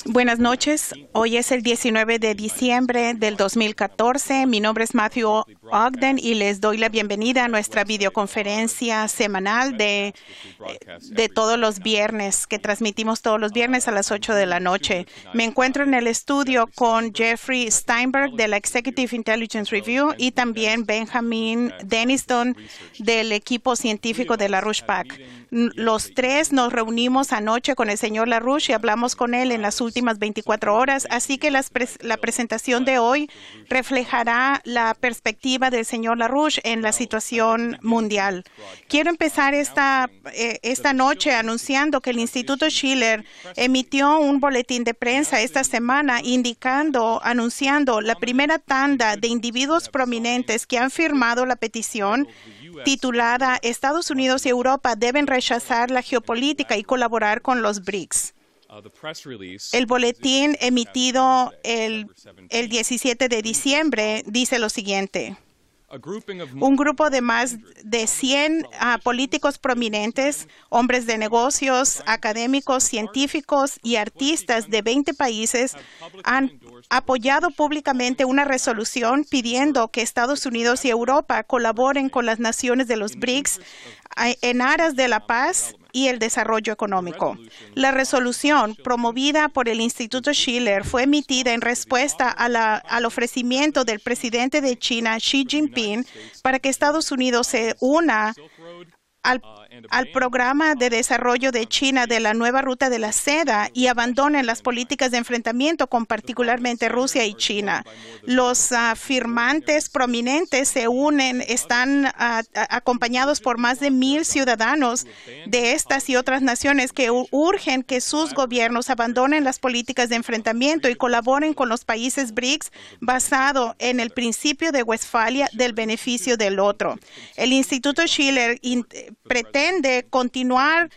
Buenas noches. Hoy es el 19 de diciembre del 2014. Mi nombre es Matthew Ogden y les doy la bienvenida a nuestra videoconferencia semanal de todos los viernes, que transmitimos todos los viernes a las 8 de la noche. Me encuentro en el estudio con Jeffrey Steinberg de la Executive Intelligence Review y también Benjamin Denniston del equipo científico de LaRouche-Pac. Los tres nos reunimos anoche con el señor LaRouche y hablamos con él en las últimas 24 horas, así que la presentación de hoy reflejará la perspectiva del señor LaRouche en la situación mundial. Quiero empezar esta noche anunciando que el Instituto Schiller emitió un boletín de prensa esta semana anunciando la primera tanda de individuos prominentes que han firmado la petición titulada «Estados Unidos y Europa deben rechazar la geopolítica y colaborar con los BRICS». El boletín emitido el 17 de diciembre dice lo siguiente. Un grupo de más de 100 políticos prominentes, hombres de negocios, académicos, científicos y artistas de 20 países han apoyado públicamente una resolución pidiendo que Estados Unidos y Europa colaboren con las naciones de los BRICS en aras de la paz y el desarrollo económico. La resolución promovida por el Instituto Schiller fue emitida en respuesta al ofrecimiento del presidente de China, Xi Jinping, para que Estados Unidos se una al programa de desarrollo de China de la nueva ruta de la seda y abandonen las políticas de enfrentamiento con particularmente Rusia y China. Los firmantes prominentes se unen, están acompañados por más de 1,000 ciudadanos de estas y otras naciones que urgen que sus gobiernos abandonen las políticas de enfrentamiento y colaboren con los países BRICS basado en el principio de Westfalia del beneficio del otro. El Instituto Schiller pretende continuar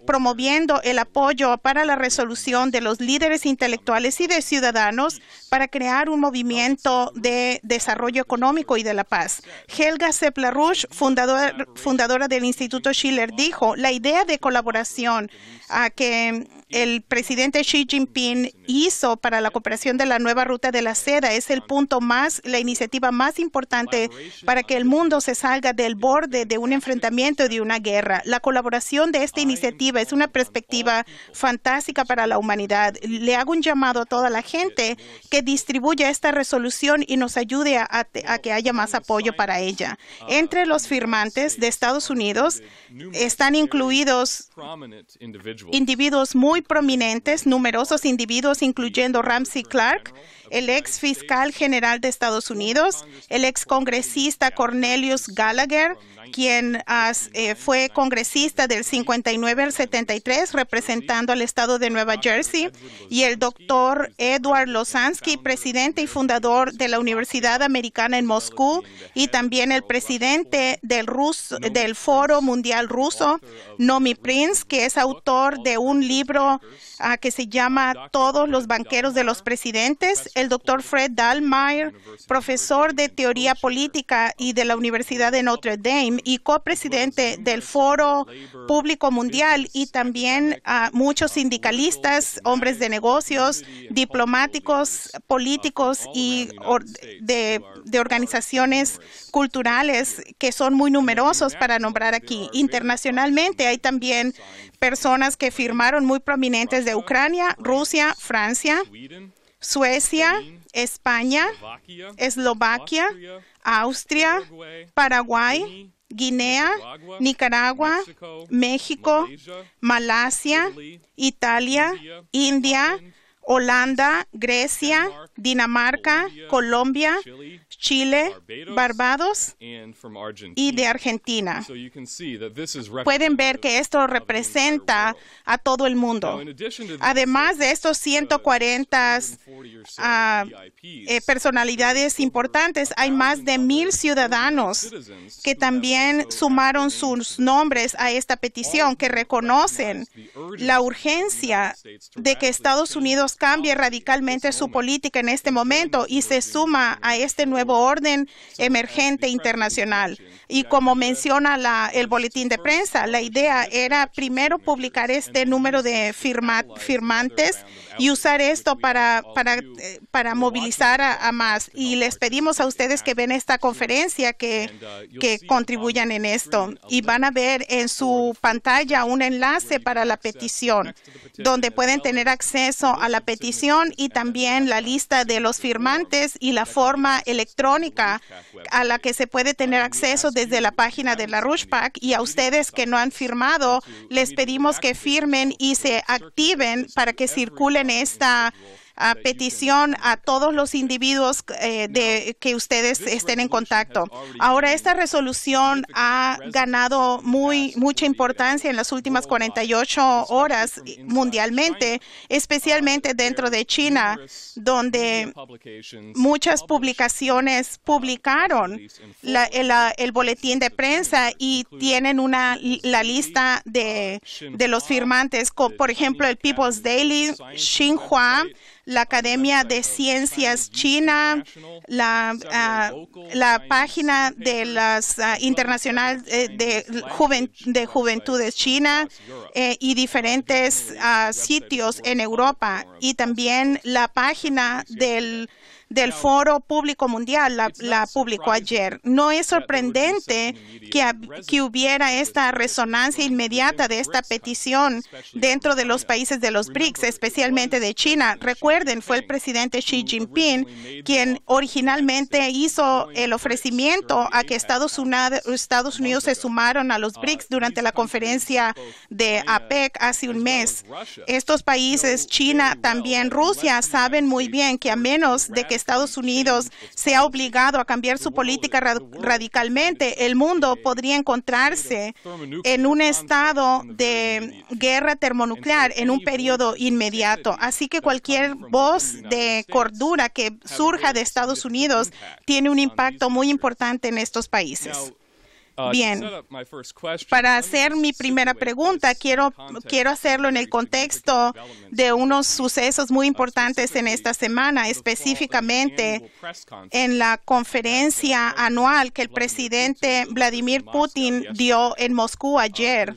promoviendo el apoyo para la resolución de los líderes intelectuales y de ciudadanos para crear un movimiento de desarrollo económico y de la paz. Helga Sepp-LaRouche, fundadora del Instituto Schiller, dijo, la idea de colaboración que el presidente Xi Jinping hizo para la cooperación de la nueva ruta de la seda es la iniciativa más importante para que el mundo se salga del borde de un enfrentamiento y de una guerra. La colaboración de esta iniciativa es una perspectiva fantástica para la humanidad. Le hago un llamado a toda la gente que distribuya esta resolución y nos ayude a que haya más apoyo para ella. Entre los firmantes de Estados Unidos están incluidos individuos muy prominentes, numerosos individuos, incluyendo Ramsey Clark, el ex fiscal general de Estados Unidos, el ex congresista Cornelius Gallagher, quien fue congresista del 59 al 73, representando al estado de Nueva Jersey, y el doctor Edward Lozansky, presidente y fundador de la Universidad Americana en Moscú, y también el presidente del Foro Mundial Ruso, Nomi Prince, que es autor de un libro que se llama Todos los banqueros de los presidentes, el doctor Fred Dahlmeier, profesor de teoría política y de la Universidad de Notre Dame y copresidente del Foro Público Mundial, y también muchos sindicalistas, hombres de negocios, diplomáticos, políticos y de organizaciones culturales que son muy numerosos para nombrar aquí. Internacionalmente hay también personas que firmaron muy prominentes de Ucrania, Rusia, Francia, Suecia, España, Eslovaquia, Austria, Paraguay, Guinea, Nicaragua, México, Malasia, Italia, India, Holanda, Grecia, Dinamarca, Colombia, Chile, Barbados y de Argentina. Pueden ver que esto representa a todo el mundo. Además de estos 140 personalidades importantes, hay más de 1,000 ciudadanos que también sumaron sus nombres a esta petición, que reconocen la urgencia de que Estados Unidos cambie radicalmente su política en este momento y se suma a este nuevo orden emergente internacional. Y como menciona el boletín de prensa, la idea era primero publicar este número de firmantes y usar esto para movilizar a más. Y les pedimos a ustedes que ven esta conferencia que contribuyan en esto. Y van a ver en su pantalla un enlace para la petición, donde pueden tener acceso a la petición y también la lista de los firmantes y la forma electrónica a la que se puede tener acceso desde la página de la LaRouche-PAC. Y a ustedes que no han firmado, les pedimos que firmen y se activen para que circulen esta petición a todos los individuos que ustedes estén en contacto. Ahora, esta resolución ha ganado mucha importancia en las últimas 48 horas mundialmente, especialmente dentro de China, donde muchas publicaciones publicaron el boletín de prensa y tienen la lista de los firmantes, por ejemplo, el People's Daily, Xinhua, la Academia de Ciencias China, la página de las Internacional de Juventudes China y diferentes sitios en Europa, y también la página del Foro Público Mundial la publicó ayer. No es sorprendente que hubiera esta resonancia inmediata de esta petición dentro de los países de los BRICS, especialmente de China. Recuerden, fue el presidente Xi Jinping quien originalmente hizo el ofrecimiento a que Estados Unidos se sumaron a los BRICS durante la conferencia de APEC hace un mes. Estos países, China, también Rusia, saben muy bien que a menos de que Estados Unidos sea obligado a cambiar su política radicalmente, el mundo podría encontrarse en un estado de guerra termonuclear en un periodo inmediato. Así que cualquier voz de cordura que surja de Estados Unidos tiene un impacto muy importante en estos países. Bien, para hacer mi primera pregunta, quiero hacerlo en el contexto de unos sucesos muy importantes en esta semana, específicamente en la conferencia anual que el presidente Vladimir Putin dio en Moscú ayer.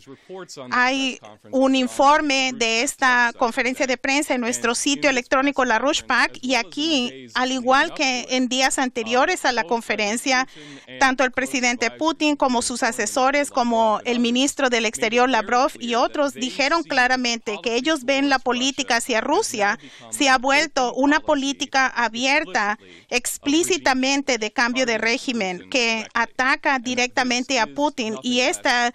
Hay un informe de esta conferencia de prensa en nuestro sitio electrónico LaRouche-PAC, y aquí, al igual que en días anteriores a la conferencia, tanto el presidente Putin como sus asesores, como el ministro del Exterior Lavrov y otros, dijeron claramente que ellos ven la política hacia Rusia se ha vuelto una política abierta, explícitamente de cambio de régimen, que ataca directamente a Putin, y esta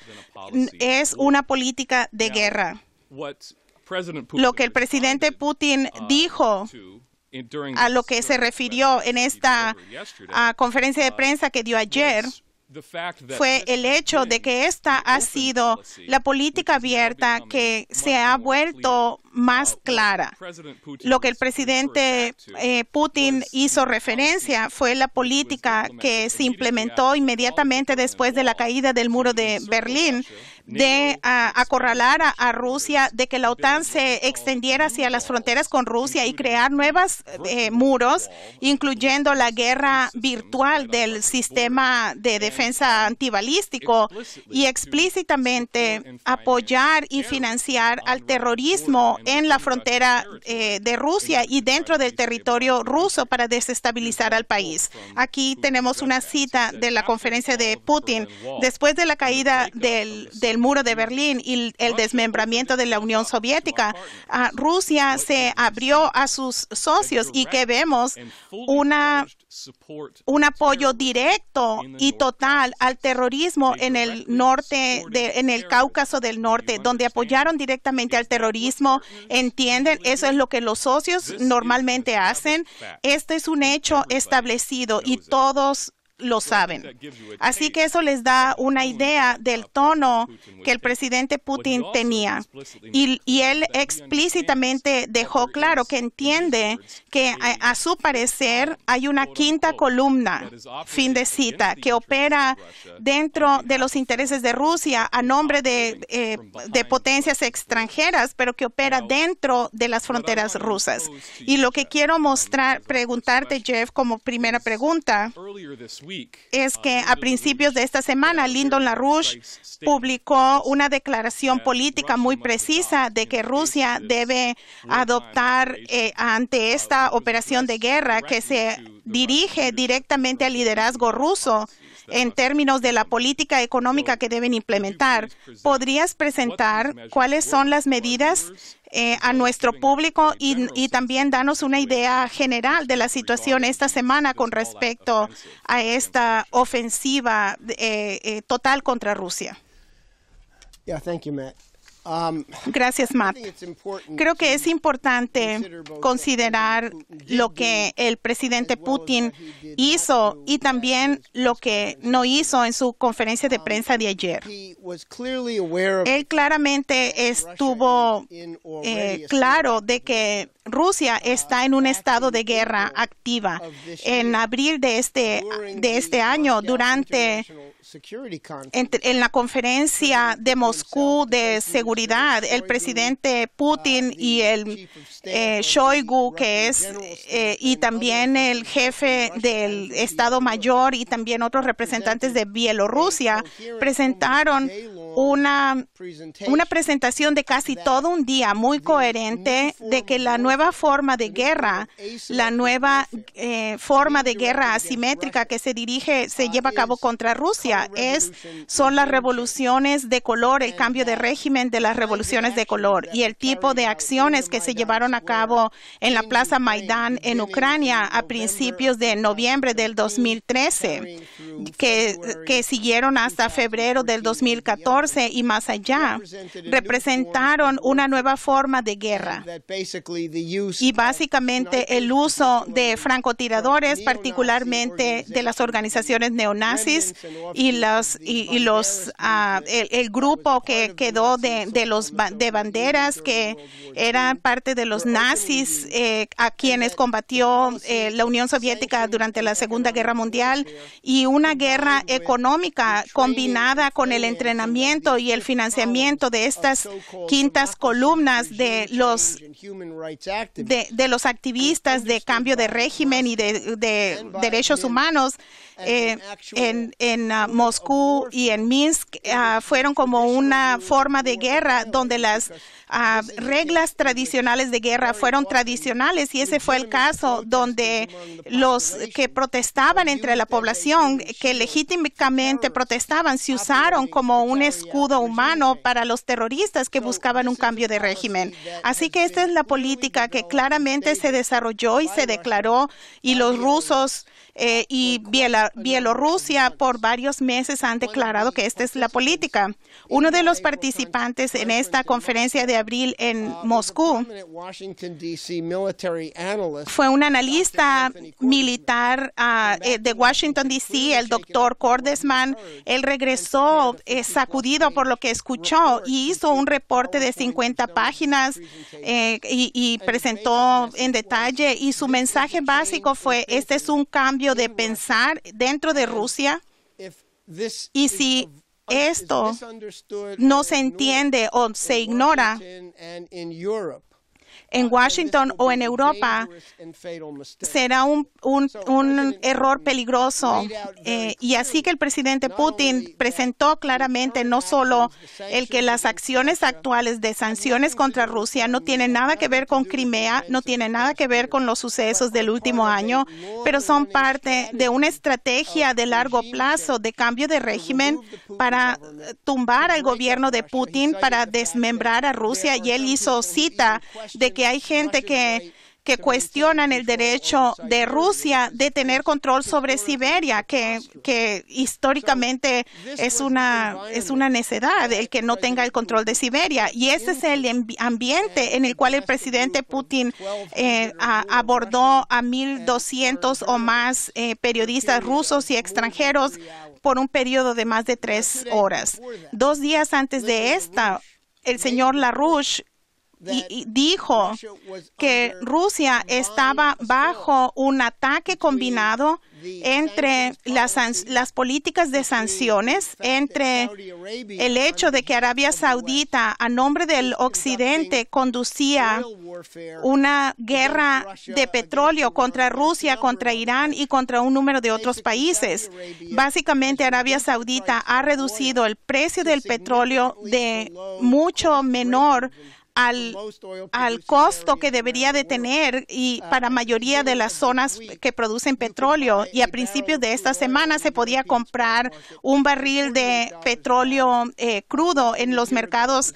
es una política de guerra. Lo que el presidente Putin dijo, a lo que se refirió en esta conferencia de prensa que dio ayer, fue el hecho de que esta ha sido la política abierta que se ha vuelto más clara. Lo que el presidente Putin hizo referencia fue la política que se implementó inmediatamente después de la caída del muro de Berlín, de acorralar a Rusia, de que la OTAN se extendiera hacia las fronteras con Rusia y crear nuevos muros, incluyendo la guerra virtual del sistema de defensa antibalístico, y explícitamente apoyar y financiar al terrorismo en la frontera de Rusia y dentro del territorio ruso para desestabilizar al país. Aquí tenemos una cita de la conferencia de Putin. Después de la caída del muro de Berlín y el desmembramiento de la Unión Soviética, Rusia se abrió a sus socios, y que vemos un apoyo directo y total al terrorismo en el norte, en el Cáucaso del Norte, donde apoyaron directamente al terrorismo. Entienden, eso es lo que los socios normalmente hacen. Este es un hecho establecido y todos lo saben. Así que eso les da una idea del tono que el presidente Putin tenía. Y él explícitamente dejó claro que entiende que a su parecer hay una quinta columna, fin de cita, que opera dentro de los intereses de Rusia a nombre de potencias extranjeras, pero que opera dentro de las fronteras rusas. Y lo que quiero preguntarte, Jeff, como primera pregunta, es que a principios de esta semana, Lyndon LaRouche publicó una declaración política muy precisa de que Rusia debe adoptar ante esta operación de guerra que se dirige directamente al liderazgo ruso en términos de la política económica que deben implementar. ¿Podrías presentar cuáles son las medidas a nuestro público y también darnos una idea general de la situación esta semana con respecto a esta ofensiva total contra Rusia? Thank you, Matt. Gracias, Matt. Creo que es importante considerar lo que el presidente Putin hizo y también lo que no hizo en su conferencia de prensa de ayer. Él claramente estuvo claro de que Rusia está en un estado de guerra activa. En abril de este año, en la conferencia de Moscú de seguridad, el presidente Putin y el Shoigu, y también el jefe del Estado Mayor y también otros representantes de Bielorrusia presentaron una presentación de casi todo un día muy coherente de que la nueva forma de guerra, asimétrica que se lleva a cabo contra Rusia son las revoluciones de color, el cambio de régimen de las revoluciones de color y el tipo de acciones que se llevaron a cabo en la Plaza Maidán en Ucrania a principios de noviembre del 2013, que siguieron hasta febrero del 2014 y más allá, representaron una nueva forma de guerra. Y básicamente el uso de francotiradores, particularmente de las organizaciones neonazis y el grupo que quedó de banderas que eran parte de los nazis a quienes combatió la Unión Soviética durante la Segunda Guerra Mundial, y una guerra económica combinada con el entrenamiento y el financiamiento de estas quintas columnas de los activistas de cambio de régimen y de derechos humanos en Moscú y en Minsk fueron como una forma de guerra donde las reglas tradicionales de guerra fueron tradicionales, y ese fue el caso donde los que protestaban entre la población, que legítimamente protestaban, se usaron como un escudo humano para los terroristas que buscaban un cambio de régimen. Así que esta es la política que claramente se desarrolló y se declaró, y los rusos y Bielorrusia por varios meses han declarado que esta es la política. Uno de los participantes en esta conferencia de abril en Moscú fue un analista militar de Washington, D.C., el doctor Cordesman. Él regresó sacudido por lo que escuchó y hizo un reporte de 50 páginas y presentó en detalle, y su mensaje básico fue: este es un cambio de pensar dentro de Rusia, y si esto no se entiende o se ignora en Washington o en Europa, será un error peligroso. Y así que el presidente Putin presentó claramente no solo el que las acciones actuales de sanciones contra Rusia no tienen nada que ver con Crimea, no tienen nada que ver con los sucesos del último año, pero son parte de una estrategia de largo plazo de cambio de régimen para tumbar al gobierno de Putin, para desmembrar a Rusia. Y él hizo cita de que hay gente que que cuestionan el derecho de Rusia de tener control sobre Siberia, que históricamente es una necedad el que no tenga el control de Siberia. Y ese es el ambiente en el cual el presidente Putin abordó a 1,200 o más periodistas rusos y extranjeros por un periodo de más de 3 horas. 2 días antes de esta, el señor LaRouche dijo que Rusia estaba bajo un ataque combinado entre las políticas de sanciones, entre el hecho de que Arabia Saudita, a nombre del Occidente, conducía una guerra de petróleo contra Rusia, contra Irán y contra un número de otros países. Básicamente, Arabia Saudita ha reducido el precio del petróleo de mucho menor al costo que debería de tener y para la mayoría de las zonas que producen petróleo. Y a principios de esta semana se podía comprar un barril de petróleo crudo en los mercados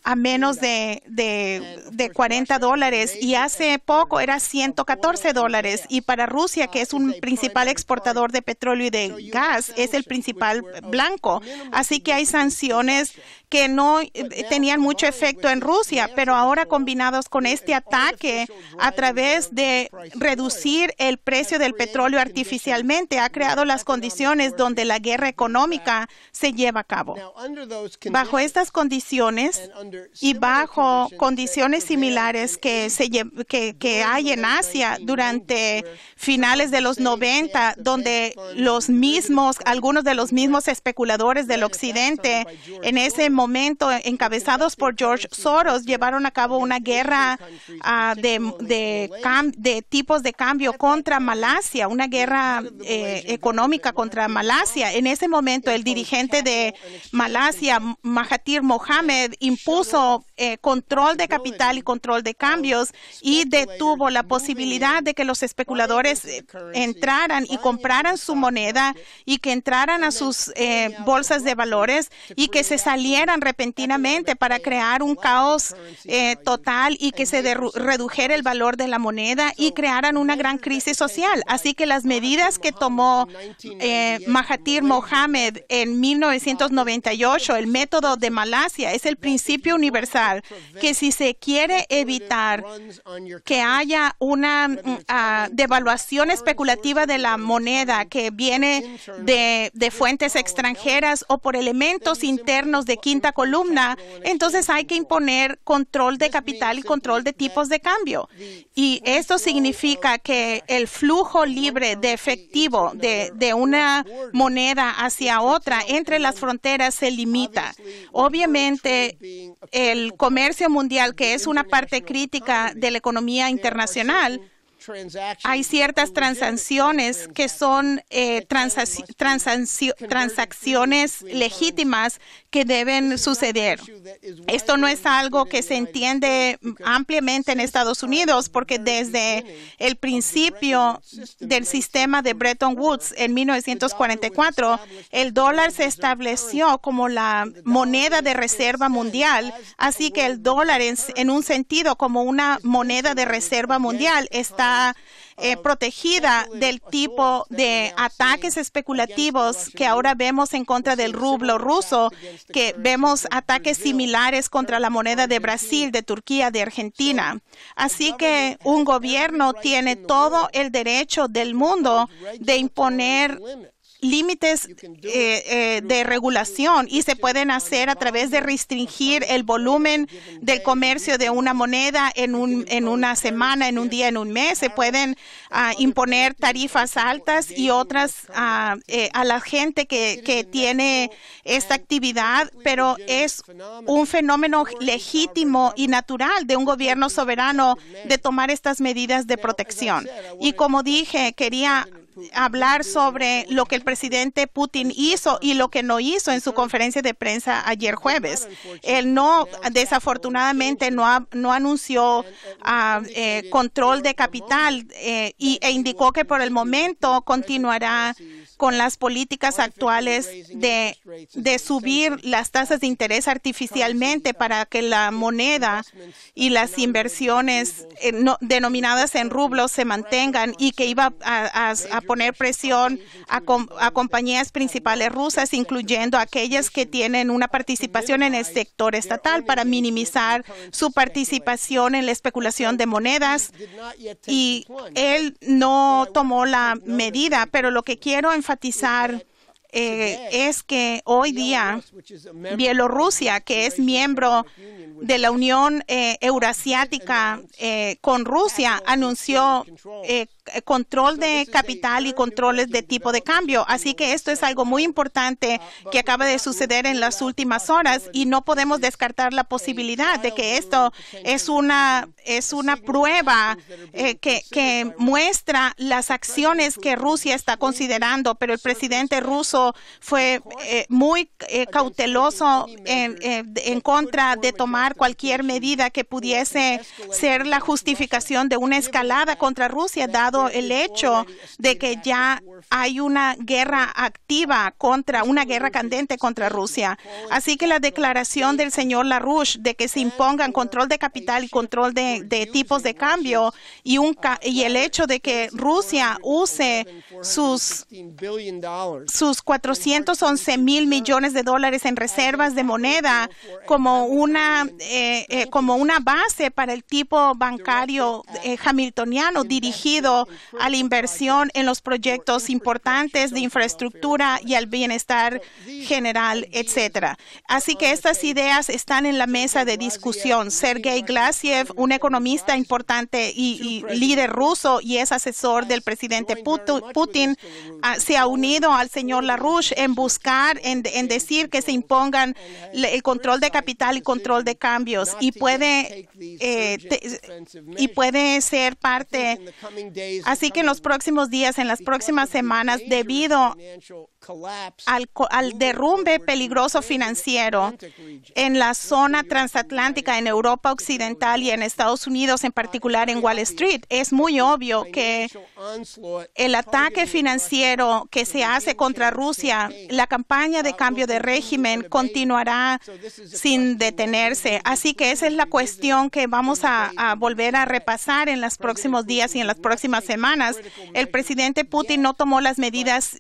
a menos de $40 y hace poco era $114. Y para Rusia, que es un principal exportador de petróleo y de gas, es el principal blanco. Así que hay sanciones que no tenían mucho efecto en Rusia, pero ahora combinados con este ataque a través de reducir el precio del petróleo artificialmente, ha creado las condiciones donde la guerra económica se lleva a cabo. Bajo estas condiciones y bajo condiciones similares que hay en Asia durante finales de los 90, donde algunos de los mismos especuladores del Occidente en ese momento, encabezados por George Soros, llevaron a cabo una guerra de tipos de cambio contra Malasia, una guerra económica contra Malasia. En ese momento, el dirigente de Malasia, Mahathir Mohamad, impuso control de capital y control de cambios y detuvo la posibilidad de que los especuladores entraran y compraran su moneda y que entraran a sus bolsas de valores y que se salieran repentinamente para crear un caos total y que se redujera el valor de la moneda y crearan una gran crisis social. Así que las medidas que tomó Mahathir Mohamad en 1998, el método de Malasia, es el principio universal, que si se quiere evitar que haya una devaluación especulativa de la moneda que viene de fuentes extranjeras o por elementos internos de quinta columna, entonces hay que imponer control de capital y control de tipos de cambio. Y esto significa que el flujo libre de efectivo de una moneda hacia otra entre las fronteras se limita. Obviamente, el comercio mundial, que es una parte crítica de la economía internacional, hay ciertas transacciones que son transacciones legítimas que deben suceder. Esto no es algo que se entiende ampliamente en Estados Unidos, porque desde el principio del sistema de Bretton Woods en 1944, el dólar se estableció como la moneda de reserva mundial. Así que el dólar, en un sentido, como una moneda de reserva mundial, está protegida del tipo de ataques especulativos que ahora vemos en contra del rublo ruso, que vemos ataques similares contra la moneda de Brasil, de Turquía, de Argentina. Así que un gobierno tiene todo el derecho del mundo de imponer límites de regulación y se pueden hacer a través de restringir el volumen del comercio de una moneda en una semana, en un día, en un mes. Se pueden imponer tarifas altas y otras a la gente que tiene esta actividad, pero es un fenómeno legítimo y natural de un gobierno soberano de tomar estas medidas de protección. Y como dije, quería hablar sobre lo que el presidente Putin hizo y lo que no hizo en su conferencia de prensa ayer jueves. Él desafortunadamente no anunció control de capital e indicó que por el momento continuará con las políticas actuales de subir las tasas de interés artificialmente para que la moneda y las inversiones denominadas en rublos se mantengan, y que iba a poner presión a compañías principales rusas, incluyendo aquellas que tienen una participación en el sector estatal, para minimizar su participación en la especulación de monedas. Y él no tomó la medida, pero lo que quiero enfatizar es que hoy día Bielorrusia, que es miembro de la Unión Eurasiática con Rusia, anunció control de capital y controles de tipo de cambio. Así que esto es algo muy importante que acaba de suceder en las últimas horas, y no podemos descartar la posibilidad de que esto es una prueba que muestra las acciones que Rusia está considerando, pero el presidente ruso fue muy cauteloso en contra de tomar cualquier medida que pudiese ser la justificación de una escalada contra Rusia, dado el hecho de que ya hay una guerra activa una guerra candente contra Rusia. Así que la declaración del señor LaRouche de que se impongan control de capital y control de tipos de cambio, y el hecho de que Rusia use sus 411 millones de dólares en reservas de moneda como una base para el tipo bancario hamiltoniano dirigido a la inversión en los proyectos importantes de infraestructura y al bienestar general, etcétera. Así que estas ideas están en la mesa de discusión. Sergei Glaziev, un economista importante y líder ruso, y es asesor del presidente Putin, se ha unido al señor LaRouche en decir que se impongan el control de capital y control de cambios, y puede ser parte. Así que en los próximos días, en las próximas semanas, debido al derrumbe peligroso financiero en la zona transatlántica, en Europa Occidental y en Estados Unidos, en particular en Wall Street, es muy obvio que el ataque financiero que se hace contra Rusia, la campaña de cambio de régimen, continuará sin detenerse. Así que esa es la cuestión que vamos a volver a repasar en los próximos días y en las próximas semanas. El presidente Putin no tomó las medidas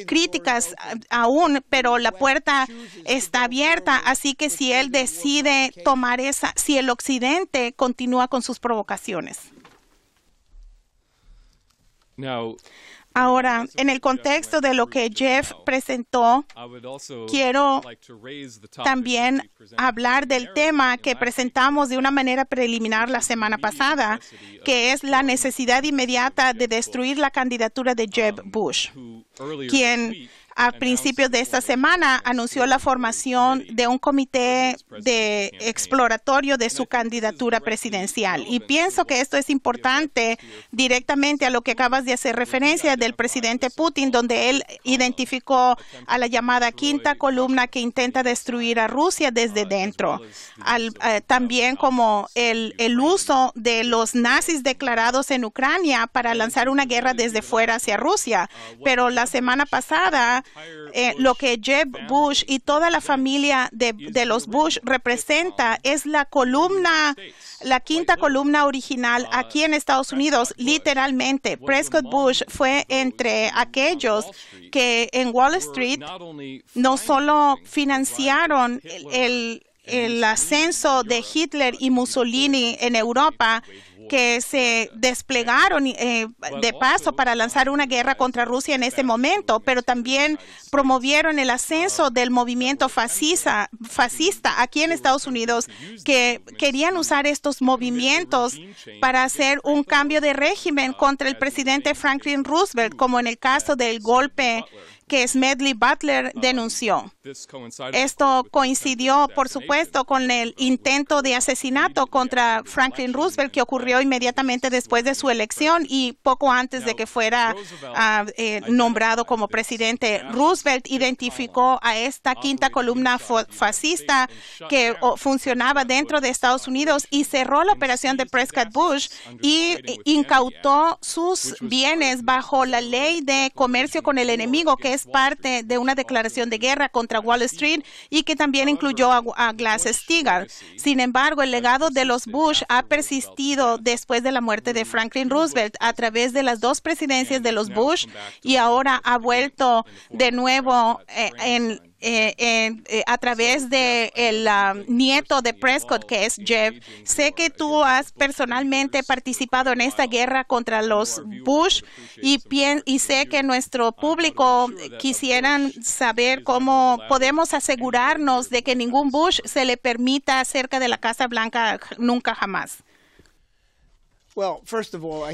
críticas aún, pero la puerta está abierta. Así que si él decide tomar si el Occidente continúa con sus provocaciones. Ahora, en el contexto de lo que Jeff presentó, quiero también hablar del tema que presentamos de una manera preliminar la semana pasada, que es la necesidad inmediata de destruir la candidatura de Jeb Bush, quien a principios de esta semana anunció la formación de un comité exploratorio de su candidatura presidencial. Y pienso que esto es importante directamente a lo que acabas de hacer referencia del presidente Putin, donde él identificó a la llamada quinta columna que intenta destruir a Rusia desde dentro. También como el uso de los nazis declarados en Ucrania para lanzar una guerra desde fuera hacia Rusia. Pero la semana pasada, lo que Jeb Bush y toda la familia de los Bush representa es la quinta columna original aquí en Estados Unidos. Literalmente, Prescott Bush fue entre aquellos que en Wall Street no solo financiaron el ascenso de Hitler y Mussolini en Europa, que se desplegaron de paso para lanzar una guerra contra Rusia en ese momento, pero también promovieron el ascenso del movimiento fascista aquí en Estados Unidos, que querían usar estos movimientos para hacer un cambio de régimen contra el presidente Franklin Roosevelt, como en el caso del golpe que Smedley Butler denunció. Esto coincidió, por supuesto, con el intento de asesinato contra Franklin Roosevelt que ocurrió inmediatamente después de su elección y poco antes de que fuera nombrado como presidente. Roosevelt identificó a esta quinta columna fascista que funcionaba dentro de Estados Unidos y cerró la operación de Prescott Bush y incautó sus bienes bajo la ley de comercio con el enemigo, que es parte de una declaración de guerra contra Wall Street y que también incluyó a Glass-Steagall. Sin embargo, el legado de los Bush ha persistido después de la muerte de Franklin Roosevelt a través de las dos presidencias de los Bush y ahora ha vuelto de nuevo a través de el nieto de Prescott, que es Jeb. Sé que tú has personalmente participado en esta guerra contra los Bush y sé que nuestro público quisieran saber cómo podemos asegurarnos de que ningún Bush se le permita cerca de la Casa Blanca nunca jamás.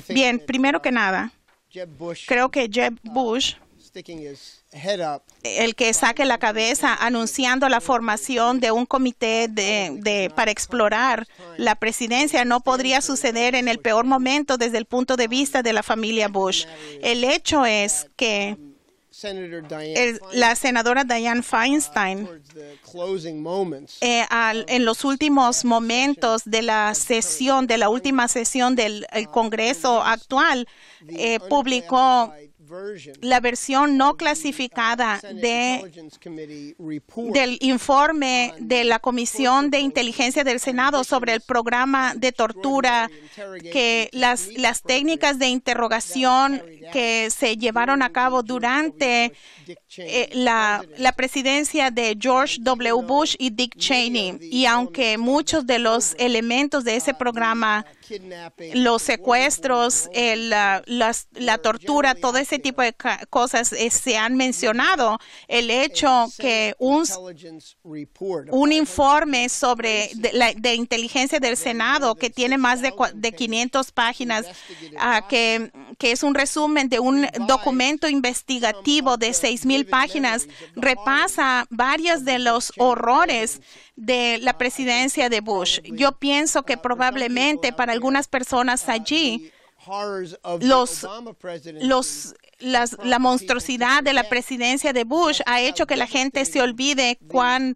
Bien, primero que nada, creo que Jeb Bush, el que saque la cabeza anunciando la formación de un comité para explorar la presidencia, no podría suceder en el peor momento desde el punto de vista de la familia Bush. El hecho es que la senadora Dianne Feinstein, en los últimos momentos de la última sesión del Congreso actual, publicó la versión no clasificada del informe de la Comisión de Inteligencia del Senado sobre el programa de tortura, que las técnicas de interrogación que se llevaron a cabo durante la presidencia de George W. Bush y Dick Cheney. Y aunque muchos de los elementos de ese programa, los secuestros, la tortura, todo ese tipo de cosas se han mencionado, el hecho que un informe de inteligencia del Senado que tiene más de 500 páginas, que es un resumen de un documento investigativo de 6,000 páginas, repasa varios de los horrores de la presidencia de Bush. Yo pienso que probablemente para algunas personas allí la monstruosidad de la presidencia de Bush ha hecho que la gente se olvide cuán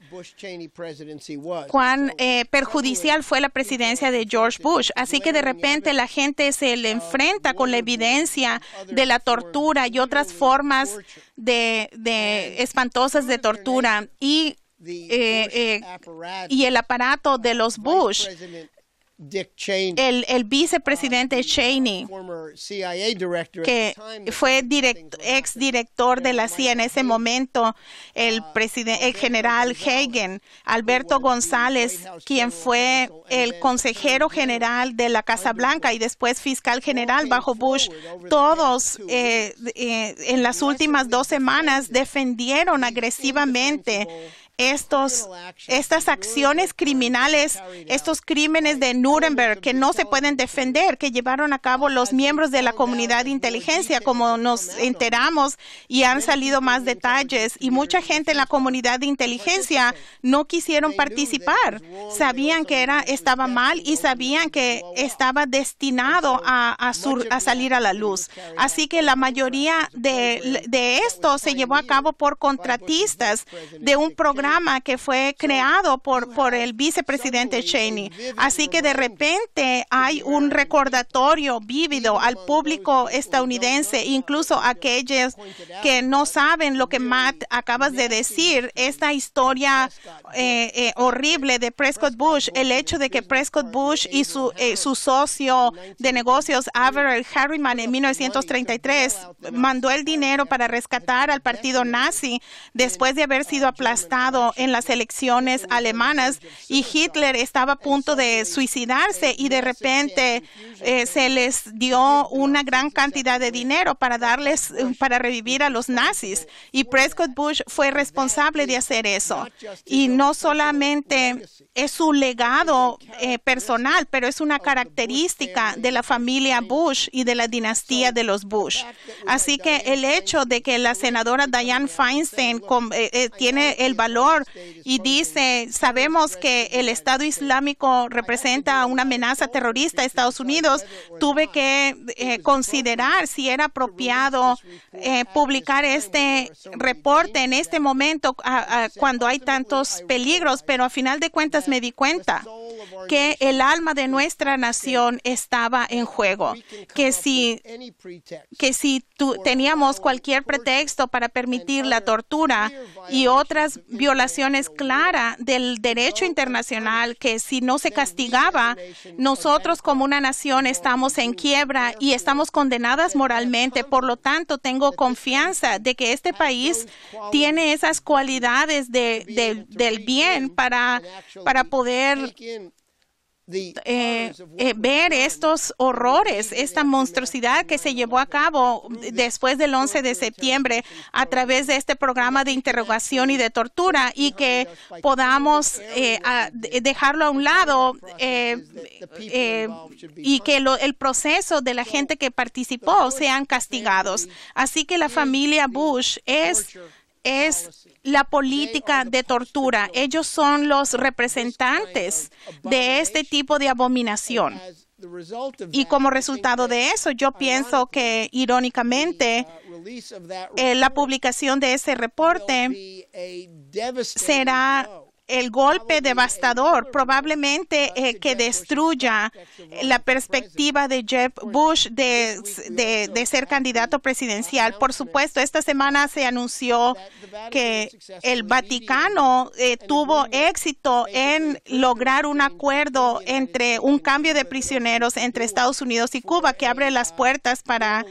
perjudicial fue la presidencia de George Bush. Así que de repente la gente se le enfrenta con la evidencia de la tortura y otras formas de espantosas de tortura y el aparato de los Bush. El vicepresidente Cheney, que fue exdirector de la CIA en ese momento, el general Hagen, Alberto González, quien fue el consejero general de la Casa Blanca y después fiscal general bajo Bush, todos en las últimas 2 semanas defendieron agresivamente estas acciones criminales, estos crímenes de Nuremberg que no se pueden defender, que llevaron a cabo los miembros de la comunidad de inteligencia, como nos enteramos y han salido más detalles. Y mucha gente en la comunidad de inteligencia no quisieron participar. Sabían que estaba mal y sabían que estaba destinado a salir a la luz. Así que la mayoría de esto se llevó a cabo por contratistas de un programa que fue creado por el vicepresidente Cheney. Así que de repente hay un recordatorio vívido al público estadounidense, incluso aquellos que no saben lo que Matt acabas de decir, esta historia horrible de Prescott Bush, el hecho de que Prescott Bush y su socio de negocios, Averill Harriman, en 1933, mandó el dinero para rescatar al partido nazi después de haber sido aplastado resultado en las elecciones alemanas y Hitler estaba a punto de suicidarse y de repente se les dio una gran cantidad de dinero para revivir a los nazis, y Prescott Bush fue responsable de hacer eso. Y no solamente es su legado personal, pero es una característica de la familia Bush y de la dinastía de los Bush. Así que el hecho de que la senadora Dianne Feinstein tiene el valor y dice, sabemos que el Estado Islámico representa una amenaza terrorista a Estados Unidos, tuve que considerar si era apropiado publicar este reporte en este momento cuando hay tantos peligros, pero a final de cuentas me di cuenta que el alma de nuestra nación estaba en juego, que si teníamos cualquier pretexto para permitir la tortura y otras violaciones claras del derecho internacional, que si no se castigaba, nosotros como una nación estamos en quiebra y estamos condenadas moralmente. Por lo tanto, tengo confianza de que este país tiene esas cualidades del bien para poder ver estos horrores, esta monstruosidad que se llevó a cabo después del 11 de septiembre a través de este programa de interrogación y de tortura, y que podamos dejarlo a un lado y que el proceso de la gente que participó sean castigados. Así que la familia Bush es la política de tortura. Ellos son los representantes de este tipo de abominación. Y como resultado de eso, yo pienso que, irónicamente, la publicación de ese reporte será el golpe devastador, probablemente que destruya la perspectiva de Jeb Bush de ser candidato presidencial. Por supuesto, esta semana se anunció que el Vaticano tuvo éxito en lograr un acuerdo entre un cambio de prisioneros entre Estados Unidos y Cuba, que abre las puertas para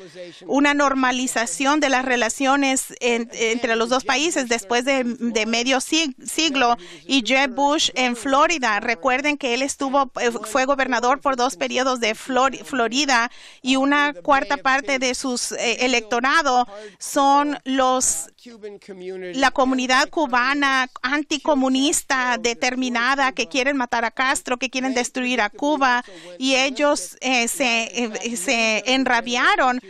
una normalización de las relaciones entre los dos países después de medio siglo. Y Jeb Bush en Florida, recuerden que él fue gobernador por 2 periodos de Florida, y una cuarta parte de sus electorado son la comunidad cubana anticomunista determinada, que quieren matar a Castro, que quieren destruir a Cuba, y ellos se enrabiaron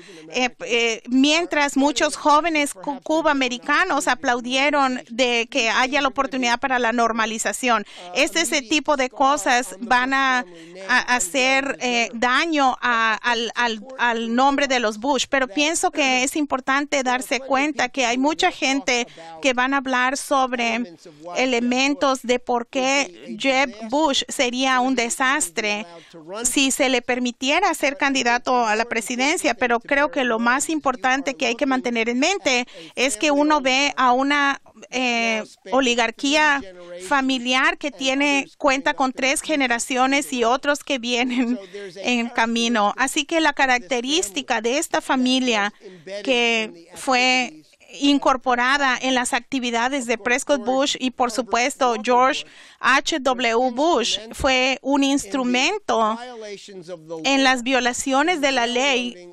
mientras muchos jóvenes cubaamericanos aplaudieron de que haya la oportunidad para la normalización. Ese tipo de cosas van a hacer daño al nombre de los Bush, pero pienso que es importante darse cuenta que hay mucha gente que van a hablar sobre elementos de por qué Jeb Bush sería un desastre si se le permitiera ser candidato a la presidencia, pero creo que lo más importante que hay que mantener en mente es que uno ve a una oligarquía familiar que cuenta con 3 generaciones y otros que vienen en camino. Así que la característica de esta familia que fue incorporada en las actividades de Prescott Bush y, por supuesto, George H.W. Bush fue un instrumento en las violaciones de la ley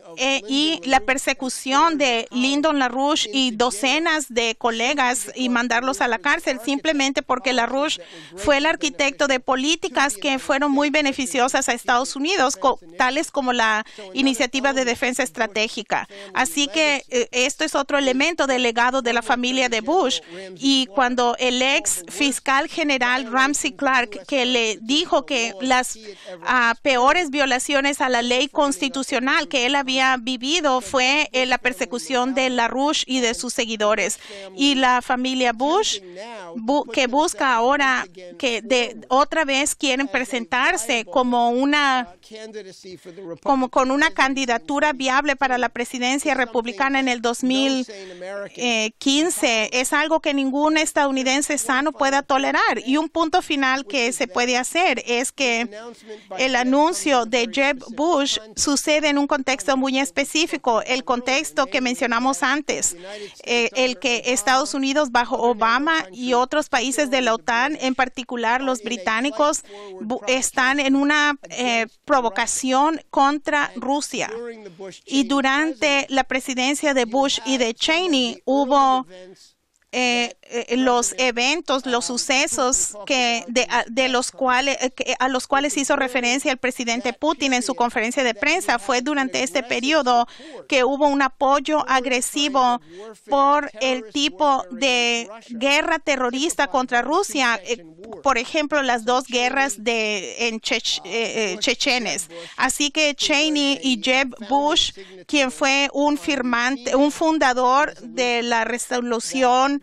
y la persecución de Lyndon LaRouche y docenas de colegas y mandarlos a la cárcel simplemente porque LaRouche fue el arquitecto de políticas que fueron muy beneficiosas a Estados Unidos, tales como la Iniciativa de Defensa Estratégica. Así que esto es otro elemento del legado de la familia de Bush. Y cuando el ex fiscal general Ramsey Clark, que le dijo que las peores violaciones a la ley constitucional que él había vivido fue la persecución de LaRouche y de sus seguidores. Y la familia Bush, que busca ahora que otra vez quieren presentarse con una candidatura viable para la presidencia republicana en el 15 es algo que ningún estadounidense sano pueda tolerar. Y un punto final que se puede hacer es que el anuncio de Jeb Bush sucede en un contexto muy específico, el contexto que mencionamos antes, el que Estados Unidos bajo Obama y otros países de la OTAN, en particular los británicos, están en una provocación contra Rusia. Y durante la presidencia de Bush y de Cheney hubo los eventos, los sucesos a los cuales hizo referencia el presidente Putin en su conferencia de prensa. Fue durante este periodo que hubo un apoyo agresivo por el tipo de guerra terrorista contra Rusia. Por ejemplo, las dos guerras chechenes. Así que Cheney y Jeb Bush, quien fue un fundador de la resolución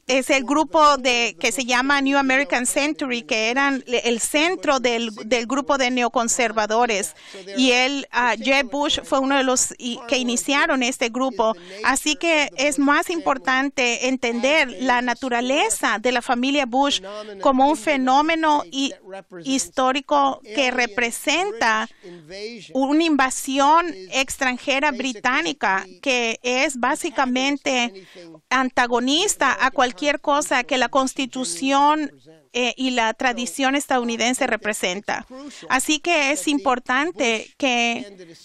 es el grupo que se llama New American Century, que eran el centro del grupo de neoconservadores. Y Jeb Bush fue uno de los que iniciaron este grupo. Así que es más importante entender la naturaleza de la familia Bush como un fenómeno histórico que representa una invasión extranjera británica que es básicamente antagonista a cualquier cosa que la Constitución y la tradición estadounidense representa. Así que es importante que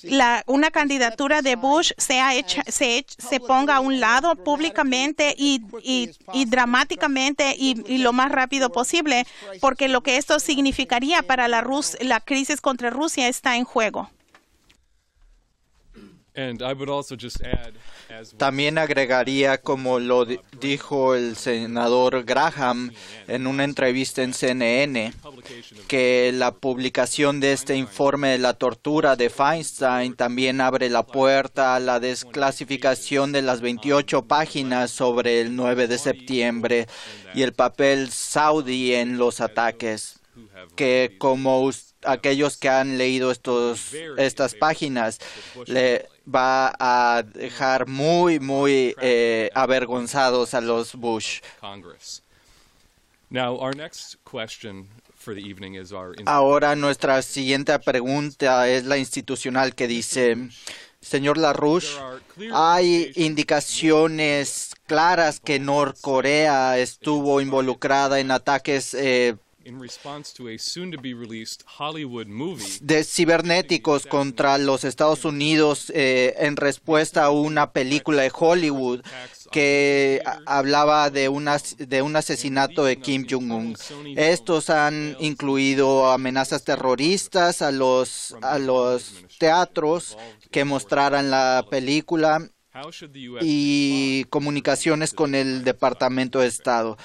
una candidatura de Bush se ponga a un lado públicamente y dramáticamente y lo más rápido posible, porque lo que esto significaría para la crisis contra Rusia está en juego. También agregaría, como lo dijo el senador Graham en una entrevista en CNN, que la publicación de este informe de la tortura de Feinstein también abre la puerta a la desclasificación de las 28 páginas sobre el 9 de septiembre y el papel saudí en los ataques, que como aquellos que han leído estas páginas le va a dejar muy avergonzados a los Bush. Ahora nuestra siguiente pregunta es la institucional, que dice: señor LaRouche, hay indicaciones claras que Norcorea estuvo involucrada en ataques cibernéticos contra los Estados Unidos en respuesta a una película de Hollywood que hablaba de un asesinato de Kim Jong-un. Estos han incluido amenazas terroristas a los teatros que mostraran la película y comunicaciones con el Departamento de Estado.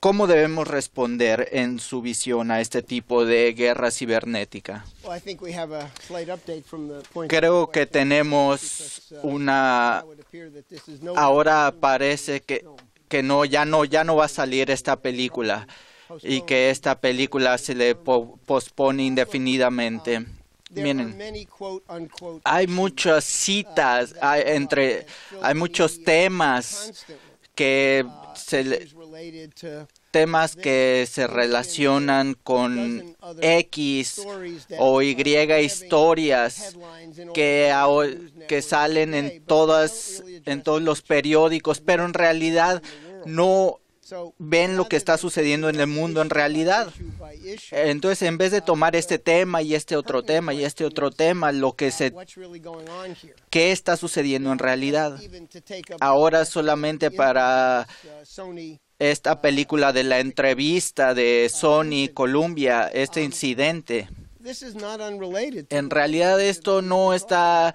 ¿Cómo debemos responder en su visión a este tipo de guerra cibernética? Creo que tenemos ahora parece que ya no va a salir esta película y que esta película se le pospone indefinidamente. Miren, hay muchas citas, hay muchos temas que se relacionan con X o Y historias que salen en todos los periódicos, pero en realidad no ven lo que está sucediendo en el mundo en realidad. Entonces, en vez de tomar este tema y este otro tema y este otro tema, ¿qué está sucediendo en realidad? Ahora, solamente para esta película de la entrevista de Sony Columbia, este incidente, en realidad esto no está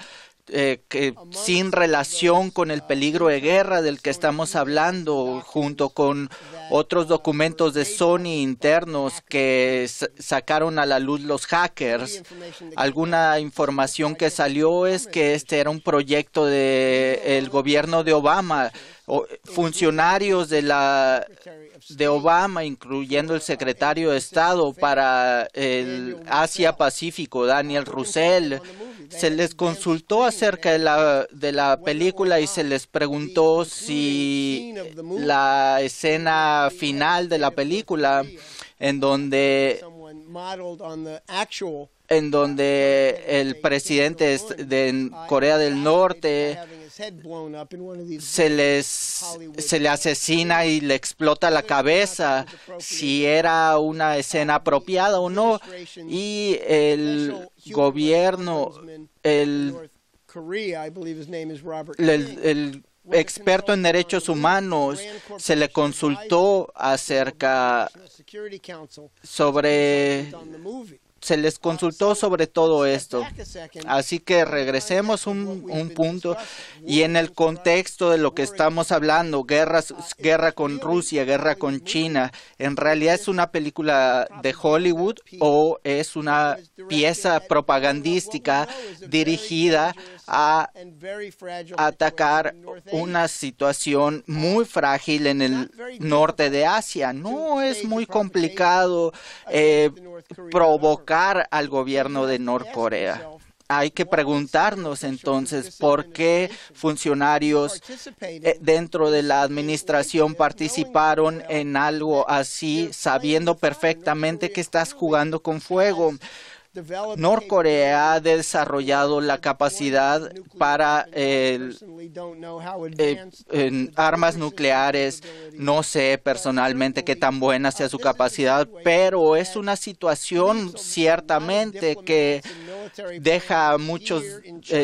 sin relación con el peligro de guerra del que estamos hablando, junto con otros documentos de Sony internos que sacaron a la luz los hackers. Alguna información que salió es que este era un proyecto del gobierno de Obama. Funcionarios de Obama, incluyendo el secretario de Estado para el Asia-Pacífico, Daniel Russell, Se les consultó acerca de la película y se les preguntó si la escena final de la película, en donde el presidente de Corea del Norte se le asesina y le explota la cabeza, si era una escena apropiada o no, y el gobierno, el experto en derechos humanos, se le consultó se les consultó sobre todo esto. Así que regresemos un punto, y en el contexto de lo que estamos hablando, guerra con Rusia, guerra con China, ¿en realidad es una película de Hollywood o es una pieza propagandística dirigida a atacar una situación muy frágil en el norte de Asia? No es muy complicado provocar al gobierno de Norcorea. Hay que preguntarnos entonces por qué funcionarios dentro de la administración participaron en algo así, sabiendo perfectamente que estás jugando con fuego. Norcorea ha desarrollado la capacidad para armas nucleares. No sé personalmente qué tan buena sea su capacidad, pero es una situación ciertamente que deja a muchos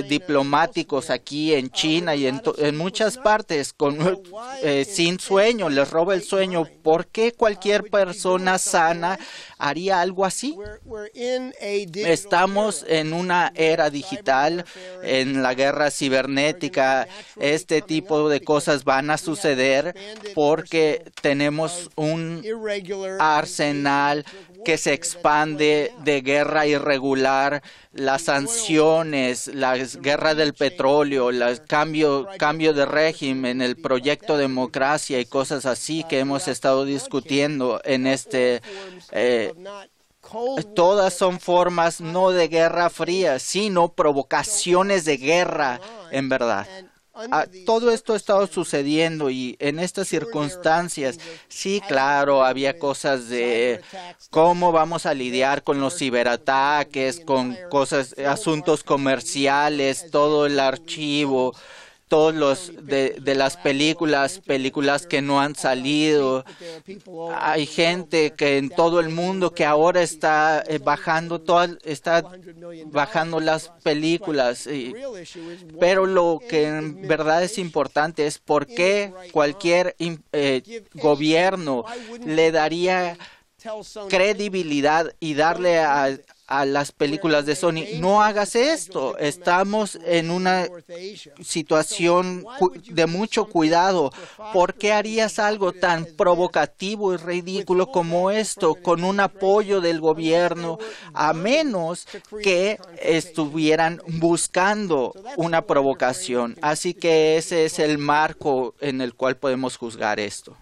diplomáticos aquí en China y en muchas partes sin sueño, les roba el sueño. ¿Por qué cualquier persona sana haría algo así? Estamos en una era digital, en la guerra cibernética. Este tipo de cosas van a suceder porque tenemos un arsenal que se expande de guerra irregular, las sanciones, la guerra del petróleo, el cambio de régimen, el proyecto democracia y cosas así que hemos estado discutiendo en todas son formas no de guerra fría, sino provocaciones de guerra, en verdad. Todo esto ha estado sucediendo, y en estas circunstancias, sí, claro, había cosas de cómo vamos a lidiar con los ciberataques, con asuntos comerciales, todo el archivo, todos los de las películas que no han salido. Hay gente que en todo el mundo que ahora está bajando las películas. Pero lo que en verdad es importante es por qué cualquier gobierno le daría credibilidad y darle a las películas de Sony: no hagas esto, estamos en una situación de mucho cuidado. ¿Por qué harías algo tan provocativo y ridículo como esto con un apoyo del gobierno, a menos que estuvieran buscando una provocación? Así que ese es el marco en el cual podemos juzgar esto.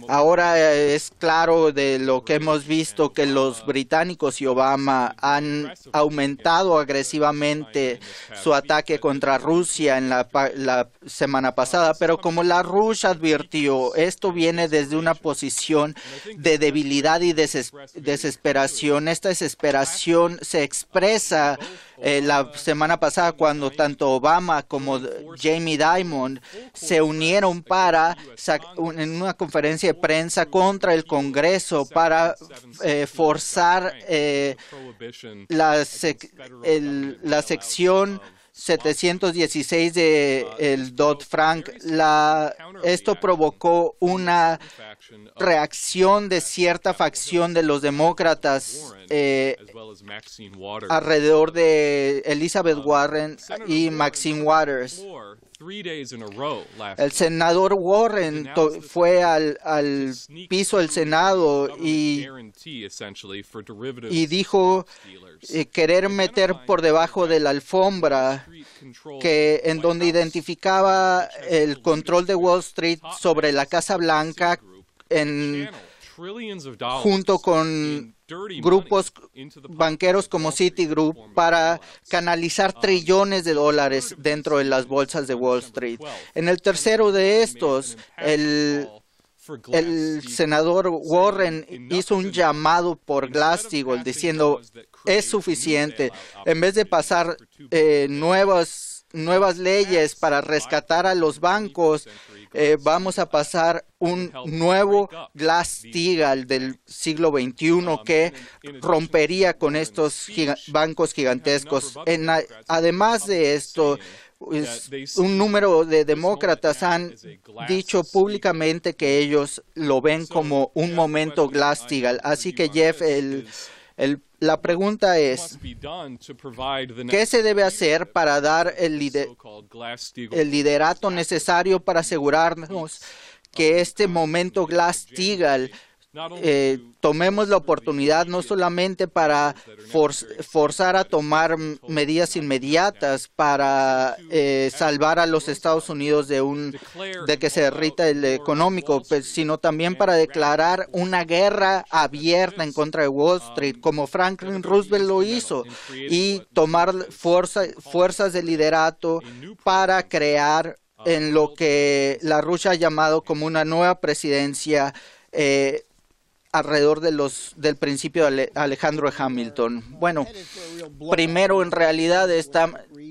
Ahora es claro de lo que hemos visto que los británicos y Obama han aumentado agresivamente su ataque contra Rusia en la semana pasada, pero como LaRouche advirtió, esto viene desde una posición de debilidad y desesperación. Esta desesperación se expresa la semana pasada cuando tanto Obama como Jamie Dimon se unieron en una conferencia de prensa contra el Congreso para forzar la sección 716 del Dodd-Frank. Esto provocó una reacción de cierta facción de los demócratas alrededor de Elizabeth Warren y Maxine Waters. El senador Warren fue al piso del Senado y dijo querer meter por debajo de la alfombra en donde identificaba el control de Wall Street sobre la Casa Blanca junto con grupos banqueros como Citigroup para canalizar trillones de dólares dentro de las bolsas de Wall Street. En el tercero de estos, el senador Warren hizo un llamado por Glass-Steagall diciendo es suficiente. En vez de pasar nuevas leyes para rescatar a los bancos, vamos a pasar un nuevo Glass-Steagall del siglo XXI que rompería con estos bancos gigantescos. Además de esto, un número de demócratas han dicho públicamente que ellos lo ven como un momento Glass-Steagall. Así que, Jeff, la pregunta es, ¿qué se debe hacer para dar el liderato necesario para asegurarnos que este momento Glass-Steagall tomemos la oportunidad no solamente para forzar a tomar medidas inmediatas para salvar a los Estados Unidos de que se derrita el económico, sino también para declarar una guerra abierta en contra de Wall Street, como Franklin Roosevelt lo hizo, y tomar fuerzas de liderato para crear en lo que la Rusia ha llamado como una nueva presidencia alrededor del principio de Alejandro Hamilton. Bueno, primero, en realidad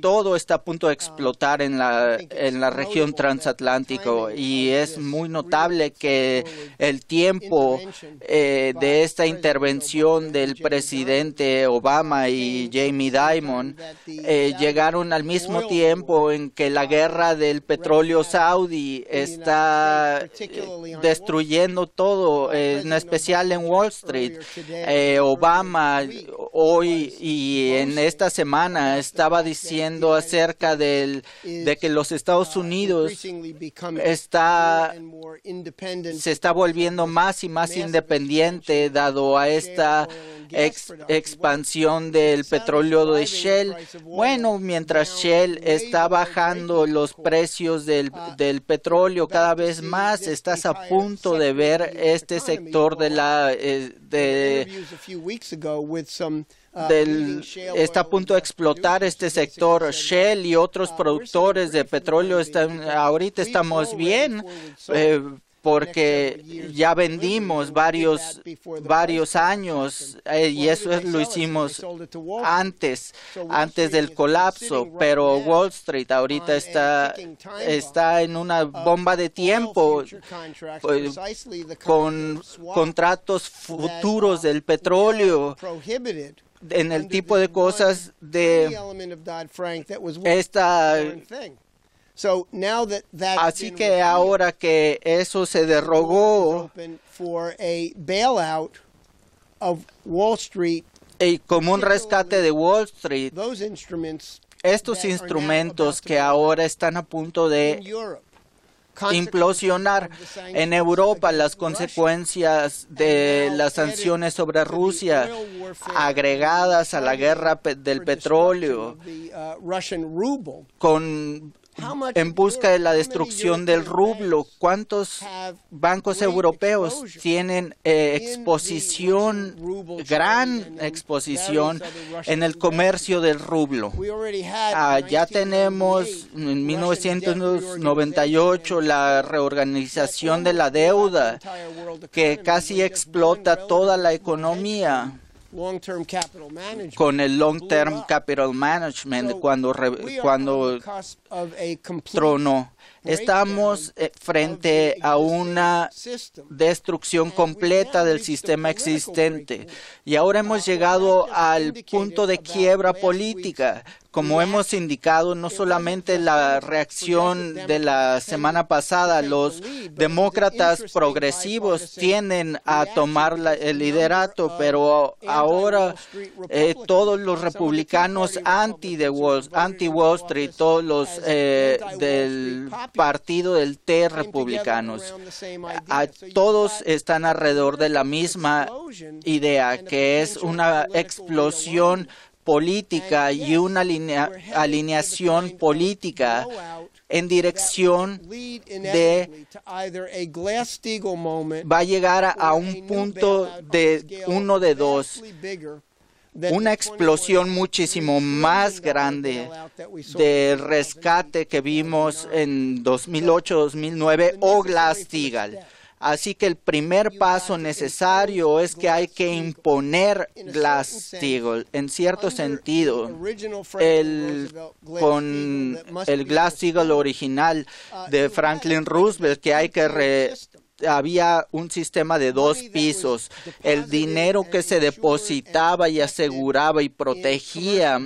todo está a punto de explotar en la región transatlántico, y es muy notable que el tiempo de esta intervención del presidente Obama y Jamie Dimon llegaron al mismo tiempo en que la guerra del petróleo saudí está destruyendo todo, en especial en Wall Street. Obama hoy y en esta semana estaba diciendo acerca de que los Estados Unidos se está volviendo más y más independiente dado a esta expansión del petróleo de Shell. Bueno, mientras Shell está bajando los precios del petróleo cada vez más, estás a punto de ver este sector está a punto de explotar este sector. Shell y otros productores de petróleo ahorita estamos bien, porque ya vendimos varios años y eso lo hicimos antes del colapso, pero Wall Street ahorita está en una bomba de tiempo con contratos futuros del petróleo en el tipo de cosas de esta. Así que ahora que eso se derogó y como un rescate de Wall Street, estos instrumentos que ahora están a punto de implosionar en Europa, las consecuencias de las sanciones sobre Rusia agregadas a la guerra del petróleo en busca de la destrucción del rublo. ¿Cuántos bancos europeos tienen gran exposición en el comercio del rublo? Ya tenemos en 1998 la reorganización de la deuda que casi explota toda la economía con el Long Term Capital Management cuando tronó. Estamos frente a una destrucción completa del sistema existente y ahora hemos llegado al punto de quiebra política. Como hemos indicado, no solamente la reacción de la semana pasada, los demócratas progresivos tienden a tomar el liderato, pero ahora todos los republicanos anti-Wall Street, todos los del partido del T republicanos, todos están alrededor de la misma idea, que es una explosión política y una alineación política en dirección de va a llegar a un punto de uno de dos, una explosión muchísimo más grande del rescate que vimos en 2008-2009 o Glass-Steagall. Así que el primer paso necesario es que hay que imponer Glass-Steagall. En cierto sentido, con el Glass-Steagall original de Franklin Roosevelt, que había un sistema de 2 pisos. El dinero que se depositaba y aseguraba y protegía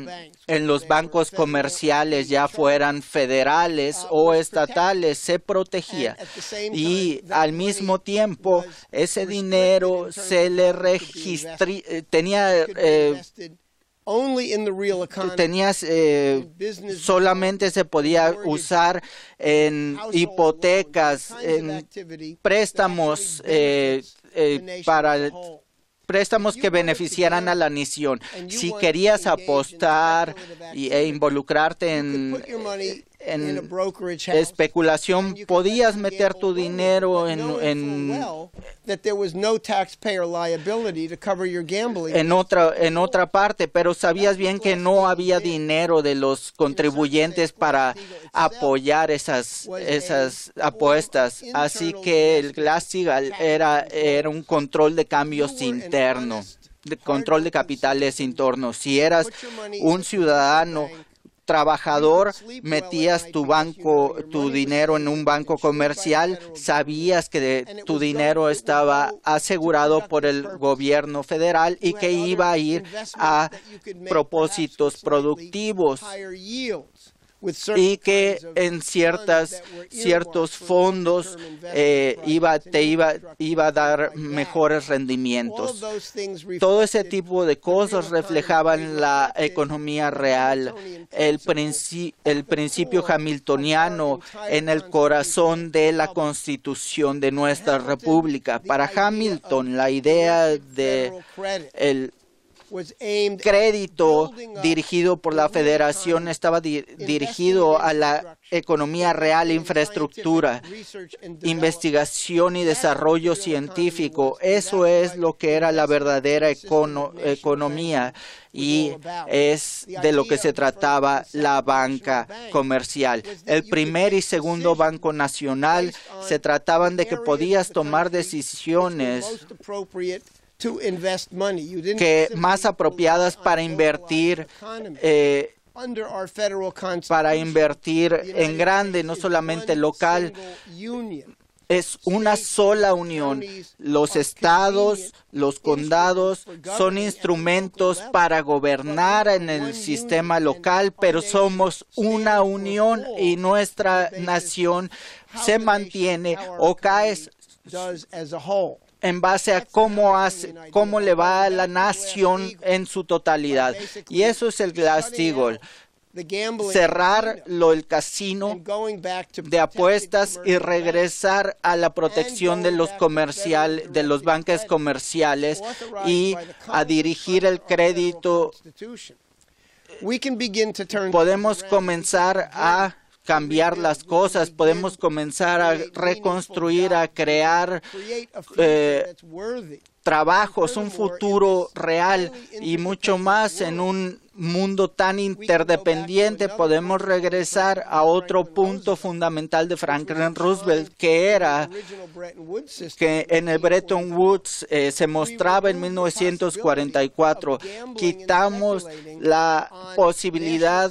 en los bancos comerciales, ya fueran federales o estatales, se protegía. Y al mismo tiempo, ese dinero se le solamente se podía usar en hipotecas, en préstamos para préstamos que beneficiaran a la nación. Si querías apostar e involucrarte en especulación, podías meter tu dinero en otra parte, pero sabías bien que no había dinero de los contribuyentes para apoyar esas apuestas. Así que el Glass-Steagall era un control de cambios interno, de control de capitales internos. Si eras un ciudadano trabajador, metías tu dinero en un banco comercial, sabías que tu dinero estaba asegurado por el gobierno federal y que iba a ir a propósitos productivos y que en ciertos fondos te iba a dar mejores rendimientos. Todo ese tipo de cosas reflejaban la economía real, el principio hamiltoniano en el corazón de la Constitución de nuestra República. Para Hamilton, la idea de el crédito dirigido por la Federación estaba dirigido a la economía real, infraestructura, investigación y desarrollo científico. Eso es lo que era la verdadera economía y es de lo que se trataba la banca comercial. El primer y segundo Banco Nacional se trataban de que podías tomar decisiones más apropiadas para invertir en grande, no solamente local. Es una sola unión. Los estados, los condados son instrumentos para gobernar en el sistema local, pero somos una unión y nuestra nación se mantiene o cae en base a cómo le va a la nación en su totalidad. Y eso es el Glass-Steagall. Cerrar el casino de apuestas y regresar a la protección de los bancos comerciales y a dirigir el crédito. Podemos comenzar a cambiar las cosas, podemos comenzar a reconstruir, a crear trabajos, un futuro real y mucho más en un mundo tan interdependiente. Podemos regresar a otro punto fundamental de Franklin Roosevelt, que era que en el Bretton Woods se mostraba en 1944. Quitamos la posibilidad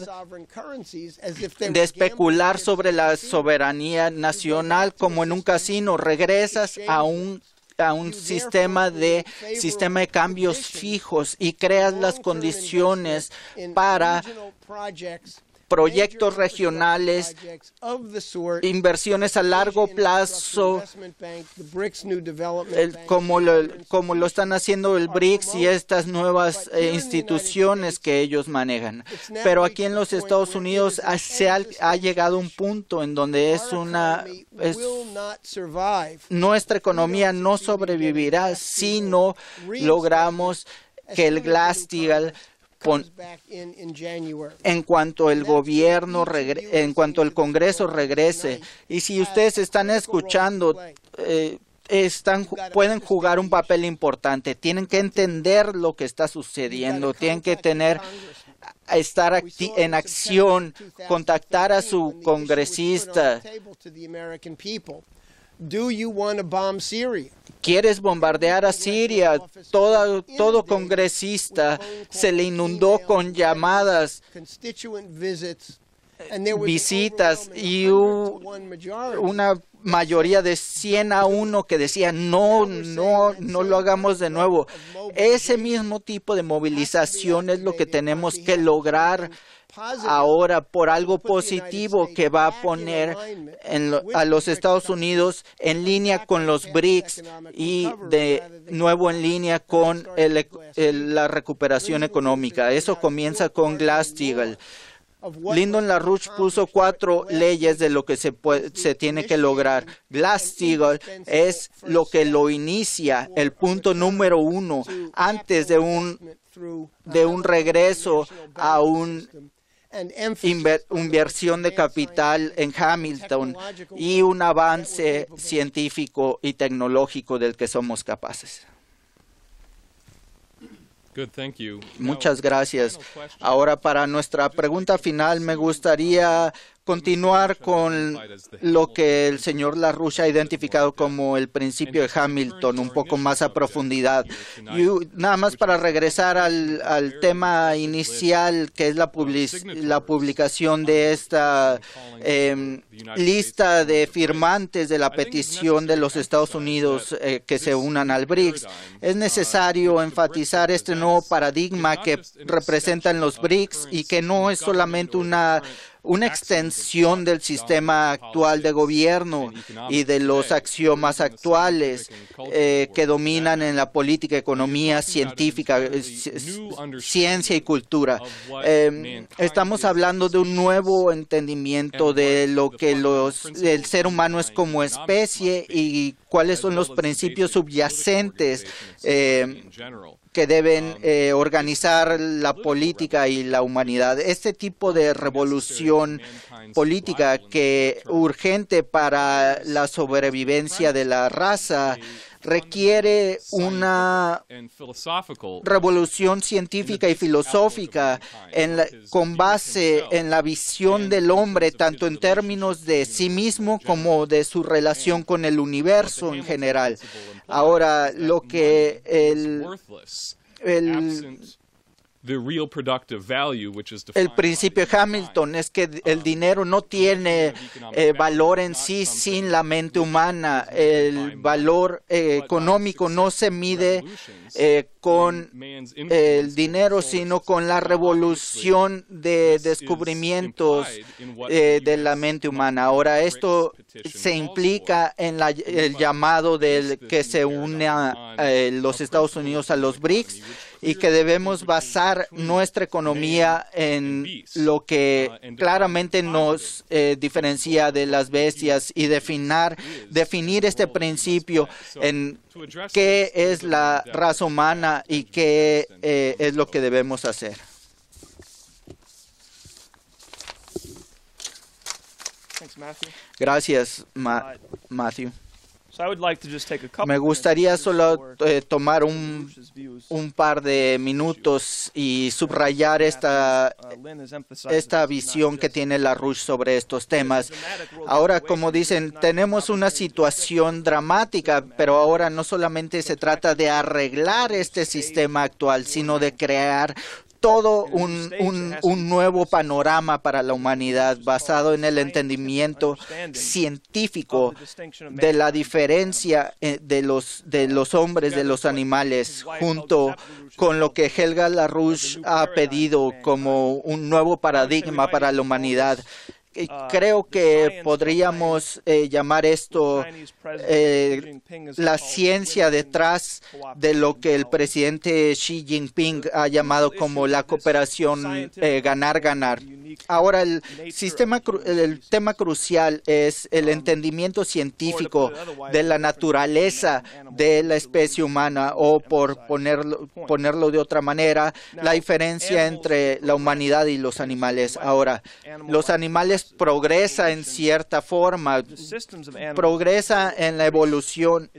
de especular sobre la soberanía nacional como en un casino. Regresas a un sistema de cambios fijos y creas las condiciones para proyectos regionales, inversiones a largo plazo, como lo están haciendo el BRICS y estas nuevas instituciones que ellos manejan. Pero aquí en los Estados Unidos ha llegado un punto en donde nuestra economía no sobrevivirá si no logramos que el Glass-Steagall en cuanto el Congreso regrese. Y si ustedes están escuchando, pueden jugar un papel importante. Tienen que entender lo que está sucediendo. Tienen que estar en acción, contactar a su congresista. ¿Quieres bombardear a Siria? Todo congresista se le inundó con llamadas, visitas y una mayoría de 100-1 que decía no lo hagamos de nuevo. Ese mismo tipo de movilización es lo que tenemos que lograr ahora por algo positivo que va a poner a los Estados Unidos en línea con los BRICS y de nuevo en línea con la recuperación económica. Eso comienza con Glass-Steagall. Lyndon LaRouche puso 4 leyes de lo que se tiene que lograr. Glass-Steagall es lo que lo inicia, el punto número 1, antes de un regreso a una inversión de capital en Hamilton y un avance científico y tecnológico del que somos capaces. Muchas gracias. Ahora, para nuestra pregunta final, me gustaría continuar con lo que el señor LaRouche ha identificado como el principio de Hamilton, un poco más a profundidad. Y nada más para regresar al tema inicial, que es la publicación de esta lista de firmantes de la petición de los Estados Unidos que se unan al BRICS. Es necesario enfatizar este nuevo paradigma que representan los BRICS y que no es solamente una extensión del sistema actual de gobierno y de los axiomas actuales que dominan en la política, economía, científica, ciencia y cultura. Estamos hablando de un nuevo entendimiento de lo que el ser humano es como especie y cuáles son los principios subyacentes que deben organizar la política y la humanidad. Este tipo de revolución política que urgente para la sobrevivencia de la raza requiere una revolución científica y filosófica con base en la visión del hombre, tanto en términos de sí mismo como de su relación con el universo en general. Ahora, lo que el principio de Hamilton es que el dinero no tiene valor en sí sin la mente humana. El valor económico no se mide con el dinero, sino con la revolución de descubrimientos de la mente humana. Ahora, esto se implica en el llamado del que se une a los Estados Unidos a los BRICS, y que debemos basar nuestra economía en lo que claramente nos diferencia de las bestias y definir este principio en qué es la raza humana y qué es lo que debemos hacer. Gracias, Matthew. Me gustaría solo tomar un par de minutos y subrayar esta visión que tiene LaRouche sobre estos temas. Ahora, como dicen, tenemos una situación dramática, pero ahora no solamente se trata de arreglar este sistema actual, sino de crear todo un nuevo panorama para la humanidad basado en el entendimiento científico de la diferencia de los hombres de los animales, junto con lo que Helga LaRouche ha pedido como un nuevo paradigma para la humanidad. Creo que podríamos llamar esto la ciencia detrás de lo que el presidente Xi Jinping ha llamado como la cooperación ganar-ganar. Ahora, el tema crucial es el entendimiento científico de la naturaleza de la especie humana, o por ponerlo de otra manera, la diferencia entre la humanidad y los animales. Ahora, los animales progresan en cierta forma, progresa en la evolución,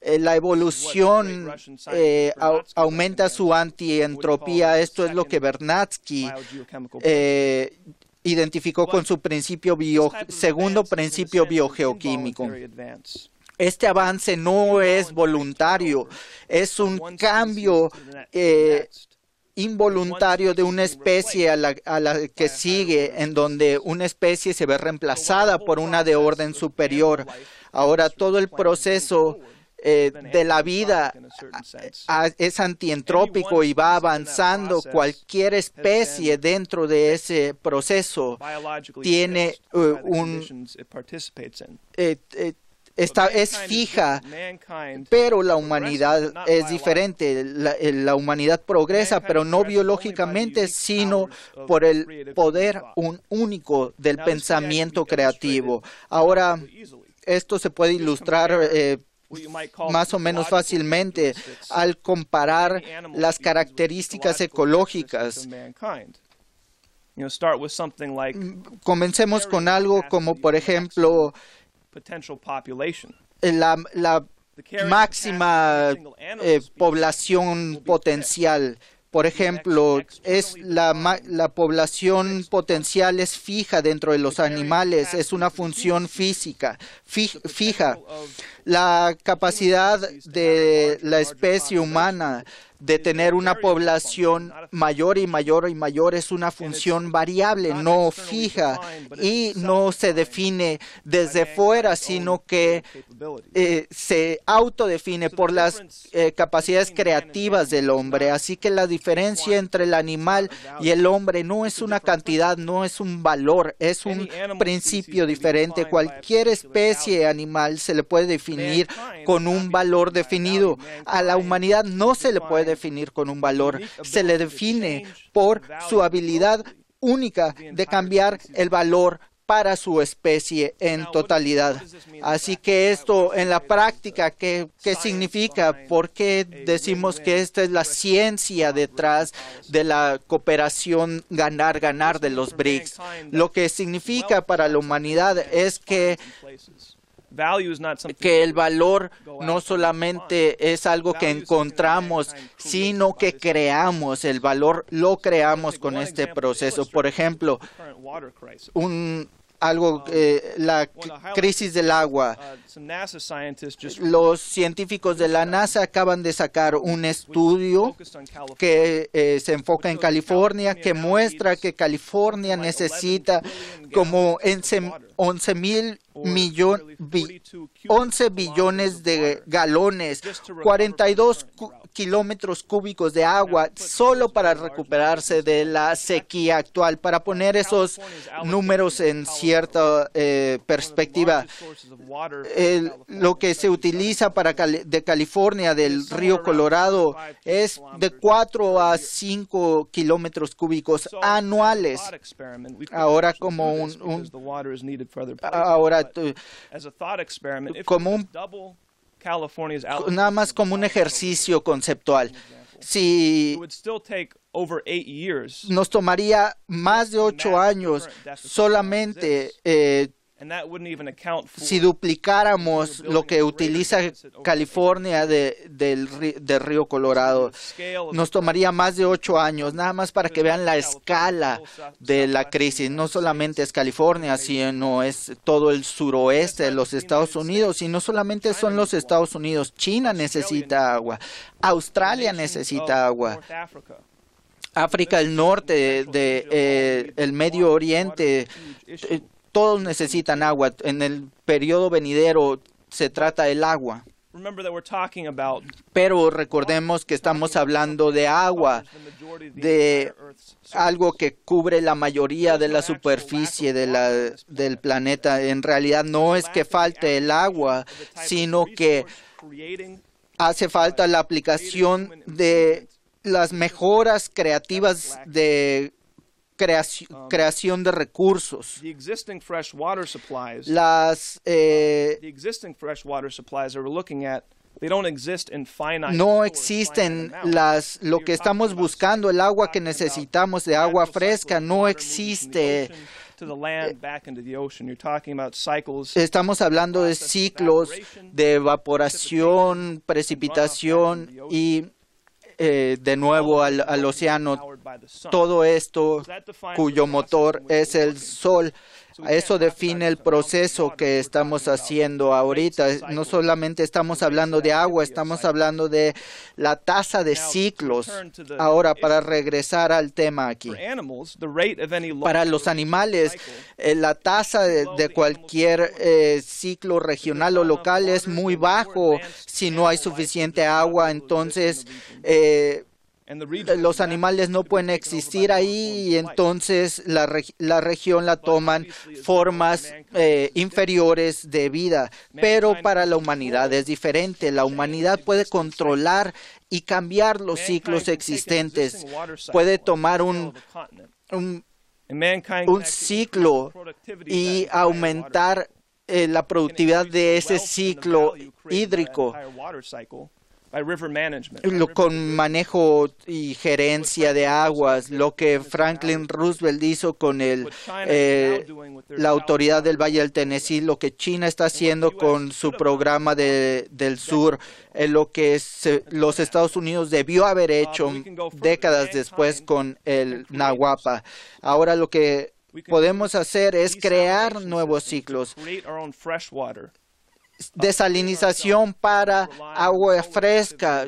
la evolución aumenta su antientropía. Esto es lo que Vernadsky identificó con su segundo principio biogeoquímico. Este avance no es voluntario, es un cambio involuntario de una especie a la que sigue, en donde una especie se ve reemplazada por una de orden superior. Ahora, todo el proceso de la vida es antientrópico y va avanzando. Cualquier especie dentro de ese proceso tiene es fija, pero la humanidad es diferente. La humanidad progresa, pero no biológicamente, sino por el poder único del pensamiento creativo. Ahora, esto se puede ilustrar más o menos fácilmente al comparar las características ecológicas. Comencemos con algo como, por ejemplo, la máxima población potencial. Por ejemplo, la población potencial es fija dentro de los animales, es una función física, fija. La capacidad de la especie humana de tener una población mayor y mayor y mayor es una función variable, no fija, y no se define desde fuera, sino que se autodefine por las capacidades creativas del hombre. Así que la diferencia entre el animal y el hombre no es una cantidad, no es un valor, es un principio diferente. Cualquier especie animal se le puede definir con un valor definido. A la humanidad no se le puede definir con un valor, se le define por su habilidad única de cambiar el valor para su especie en totalidad. Así que esto en la práctica, ¿qué significa? ¿Por qué decimos que esta es la ciencia detrás de la cooperación ganar-ganar de los BRICS? Lo que significa para la humanidad es que el valor no solamente es algo que encontramos, sino que creamos. El valor lo creamos con este proceso. Por ejemplo, la crisis del agua. Los científicos de la NASA acaban de sacar un estudio que se enfoca en California, que muestra que California necesita como 11 billones de galones, 42 kilómetros cúbicos de agua solo para recuperarse de la sequía actual. Para poner esos números en cierta perspectiva, lo que se utiliza de California, del río Colorado, es de 4 a 5 kilómetros cúbicos anuales. Ahora, nada más como un ejercicio conceptual. Si nos tomaría más de 8 años solamente si duplicáramos lo que utiliza California del río Colorado, nos tomaría más de 8 años, nada más para que vean la escala de la crisis. No solamente es California, sino es todo el suroeste de los Estados Unidos, y no solamente son los Estados Unidos. China necesita agua, Australia necesita agua, África del Norte, el Medio Oriente, todos necesitan agua. En el periodo venidero se trata del agua. Pero recordemos que estamos hablando de agua, de algo que cubre la mayoría de la superficie del planeta. En realidad no es que falte el agua, sino que hace falta la aplicación de las mejoras creativas de creación de recursos. No existen lo que estamos buscando, el agua que necesitamos de agua fresca, no existe. Estamos hablando de ciclos de evaporación, precipitación y de nuevo al océano. Todo esto cuyo motor es el sol. Eso define el proceso que estamos haciendo ahorita. No solamente estamos hablando de agua, estamos hablando de la tasa de ciclos. Ahora, para regresar al tema aquí. Para los animales, la tasa de cualquier ciclo regional o local es muy bajo. Si no hay suficiente agua, entonces los animales no pueden existir ahí y entonces la región la toman formas inferiores de vida. Pero para la humanidad es diferente. La humanidad puede controlar y cambiar los ciclos existentes. Puede tomar un ciclo y aumentar la productividad de ese ciclo hídrico con manejo y gerencia de aguas, lo que Franklin Roosevelt hizo con la autoridad del Valle del Tennessee, lo que China está haciendo con su programa del sur, lo que los Estados Unidos debió haber hecho décadas después con el Nahuapa. Ahora lo que podemos hacer es crear nuevos ciclos. Desalinización para agua fresca,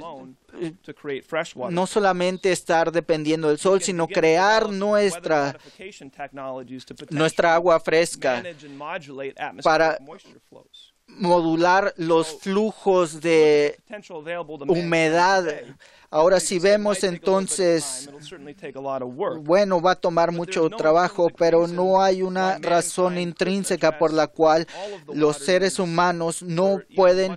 no solamente estar dependiendo del sol, sino crear nuestra agua fresca para modular los flujos de humedad. Ahora, si vemos entonces, bueno, va a tomar mucho trabajo, pero no hay una razón intrínseca por la cual los seres humanos no pueden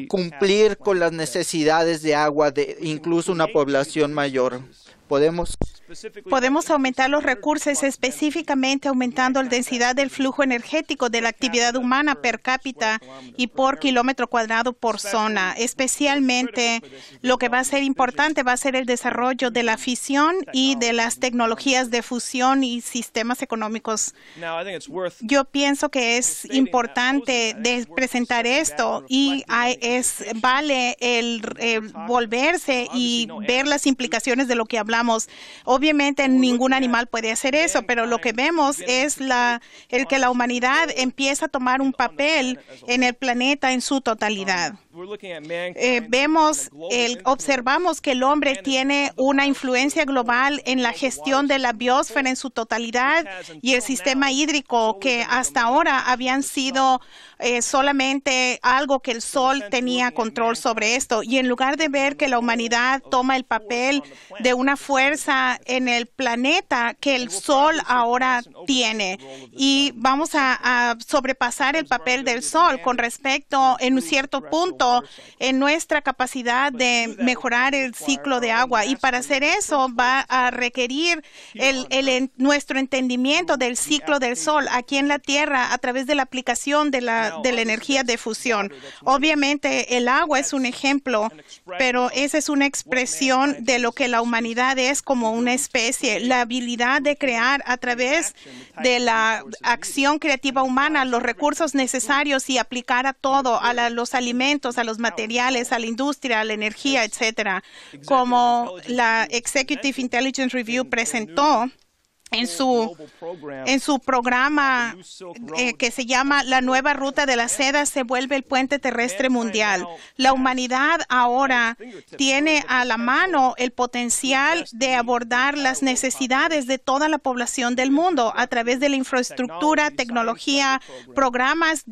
cumplir con las necesidades de agua de incluso una población mayor. Podemos aumentar los recursos específicamente aumentando la densidad del flujo energético de la actividad humana per cápita y por kilómetro cuadrado por zona. Especialmente lo que va a ser importante va a ser el desarrollo de la fisión y de las tecnologías de fusión y sistemas económicos. Yo pienso que es importante presentar esto y vale el volverse y ver las implicaciones de lo que hablamos. Obviamente ningún animal puede hacer eso, pero lo que vemos es que la humanidad empieza a tomar un papel en el planeta en su totalidad. Observamos que el hombre tiene una influencia global en la gestión de la biosfera en su totalidad y el sistema hídrico que hasta ahora habían sido solamente algo que el sol tenía control sobre esto. Y en lugar de ver que la humanidad toma el papel de una fuerza en el planeta que el sol ahora tiene, y vamos a sobrepasar el papel del sol con respecto en un cierto punto en nuestra capacidad de mejorar el ciclo de agua. Y para hacer eso va a requerir nuestro entendimiento del ciclo del sol aquí en la Tierra a través de la aplicación de la energía de fusión. Obviamente el agua es un ejemplo, pero esa es una expresión de lo que la humanidad es como una especie. La habilidad de crear a través de la acción creativa humana los recursos necesarios y aplicar a todo, los alimentos, a los materiales, a la industria, a la energía, etcétera. Como la Executive Intelligence Review presentó en su programa que se llama La nueva ruta de la seda se vuelve el puente terrestre mundial. La humanidad ahora tiene a la mano el potencial de abordar las necesidades de toda la población del mundo a través de la infraestructura, tecnología, programas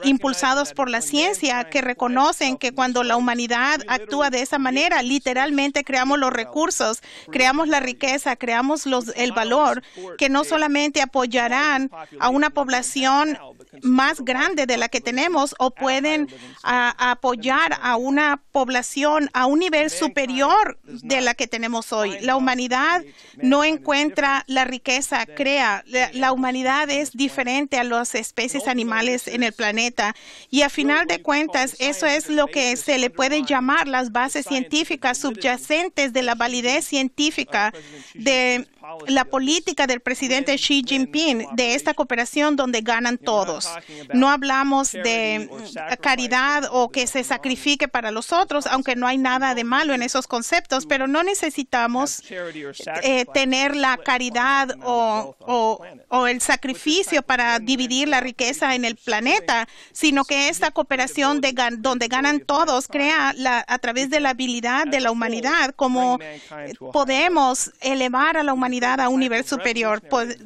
impulsados por la ciencia que reconocen que cuando la humanidad actúa de esa manera, literalmente creamos los recursos, creamos la riqueza, creamos el valor que no solamente apoyarán a una población más grande de la que tenemos, o pueden apoyar a una población a un nivel superior de la que tenemos hoy. La humanidad no encuentra la riqueza, crea. La humanidad es diferente a las especies animales en el planeta, y a final de cuentas eso es lo que se le puede llamar las bases científicas subyacentes de la validez científica de la política del presidente Xi Jinping, de esta cooperación donde ganan todos. No hablamos de caridad o que se sacrifique para los otros, aunque no hay nada de malo en esos conceptos, pero no necesitamos tener la caridad o el sacrificio para dividir la riqueza en el planeta, sino que esta cooperación donde ganan todos crea a través de la habilidad de la humanidad como podemos elevar a la humanidad a un nivel superior.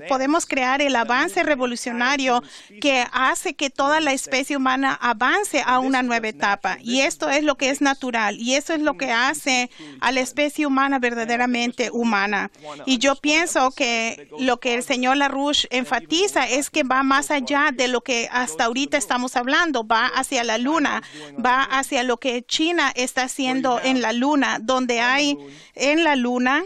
Podemos crear el avance revolucionario que hace que toda la especie humana avance a una nueva etapa. Y esto es lo que es natural. Y eso es lo que hace a la especie humana verdaderamente humana. Y yo pienso que lo que el señor LaRouche enfatiza es que va más allá de lo que hasta ahorita estamos hablando. Va hacia la luna. Va hacia lo que China está haciendo en la luna, donde hay en la luna,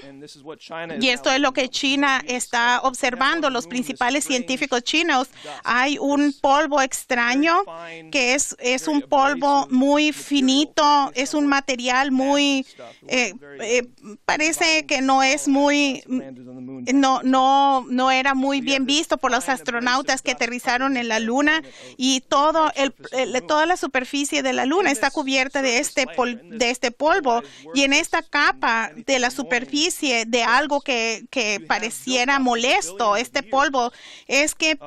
y esto es lo que China está observando, los principales científicos chinos, hay un polvo extraño que es un polvo muy finito, es un material muy, parece que no es muy, no era muy bien visto por los astronautas que aterrizaron en la luna, y toda la superficie de la luna está cubierta de este polvo, y en esta capa de la superficie de algo que pareciera molesto, este polvo, es que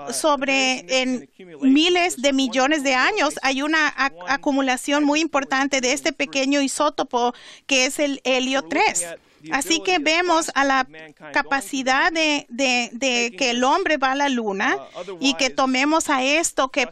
en miles de millones de años hay una acumulación muy importante de este pequeño isótopo que es el helio 3. Así que vemos a la capacidad de que el hombre va a la luna y que tomemos a esto que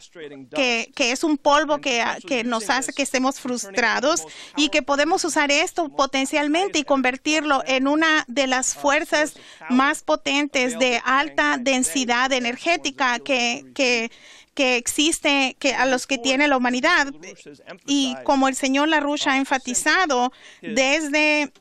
es un polvo que nos hace que estemos frustrados, y que podemos usar esto potencialmente y convertirlo en una de las fuerzas más potentes de alta densidad energética que existe, a los que tiene la humanidad. Y como el señor LaRouche ha enfatizado, desde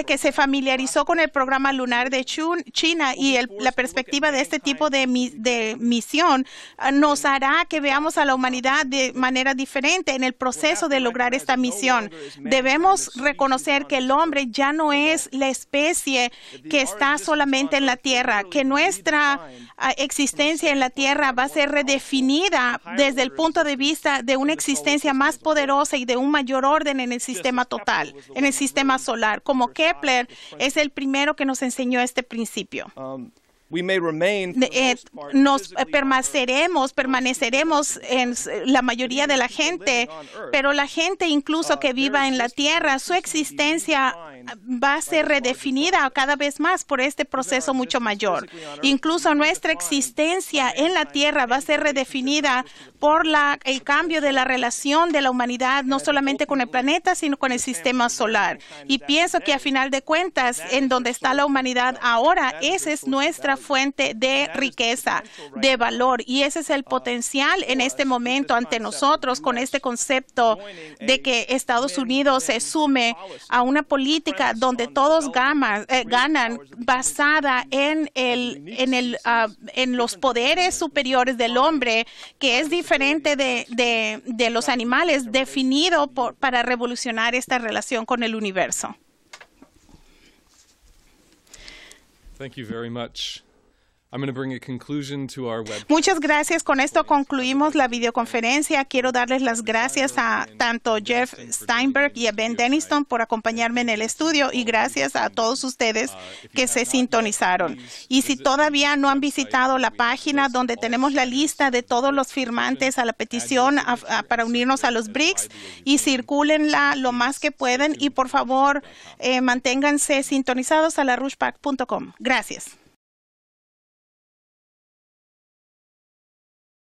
que se familiarizó con el programa lunar de China y la perspectiva de este tipo de misión, nos hará que veamos a la humanidad de manera diferente en el proceso de lograr esta misión. Debemos reconocer que el hombre ya no es la especie que está solamente en la Tierra, que nuestra existencia en la Tierra va a ser redefinida desde el punto de vista de una existencia más poderosa y de un mayor orden en el sistema total, en el sistema solar, como Kepler es el primero que nos enseñó este principio. Permaneceremos en la mayoría de la gente, pero la gente incluso que viva en la Tierra, su existencia va a ser redefinida cada vez más por este proceso mucho mayor. Incluso nuestra existencia en la Tierra va a ser redefinida por el cambio de la relación de la humanidad, no solamente con el planeta, sino con el sistema solar. Y pienso que a final de cuentas, en donde está la humanidad ahora, esa es nuestra fuente de riqueza, de valor, y ese es el potencial en este momento ante nosotros con este concepto de que Estados Unidos se sume a una política donde todos ganan basada en los poderes superiores del hombre, que es diferente de los animales, definido para revolucionar esta relación con el universo. Thank you very much. I'm going to bring a conclusion to our webcast. Muchas gracias. Con esto concluimos la videoconferencia. Quiero darles las gracias a tanto Jeff Steinberg y a Ben Denniston por acompañarme en el estudio, y gracias a todos ustedes que se sintonizaron. Y si todavía no han visitado la página donde tenemos la lista de todos los firmantes a la petición para unirnos a los BRICS, y circúlenla lo más que pueden, y por favor manténganse sintonizados a larouchepac.com. Gracias.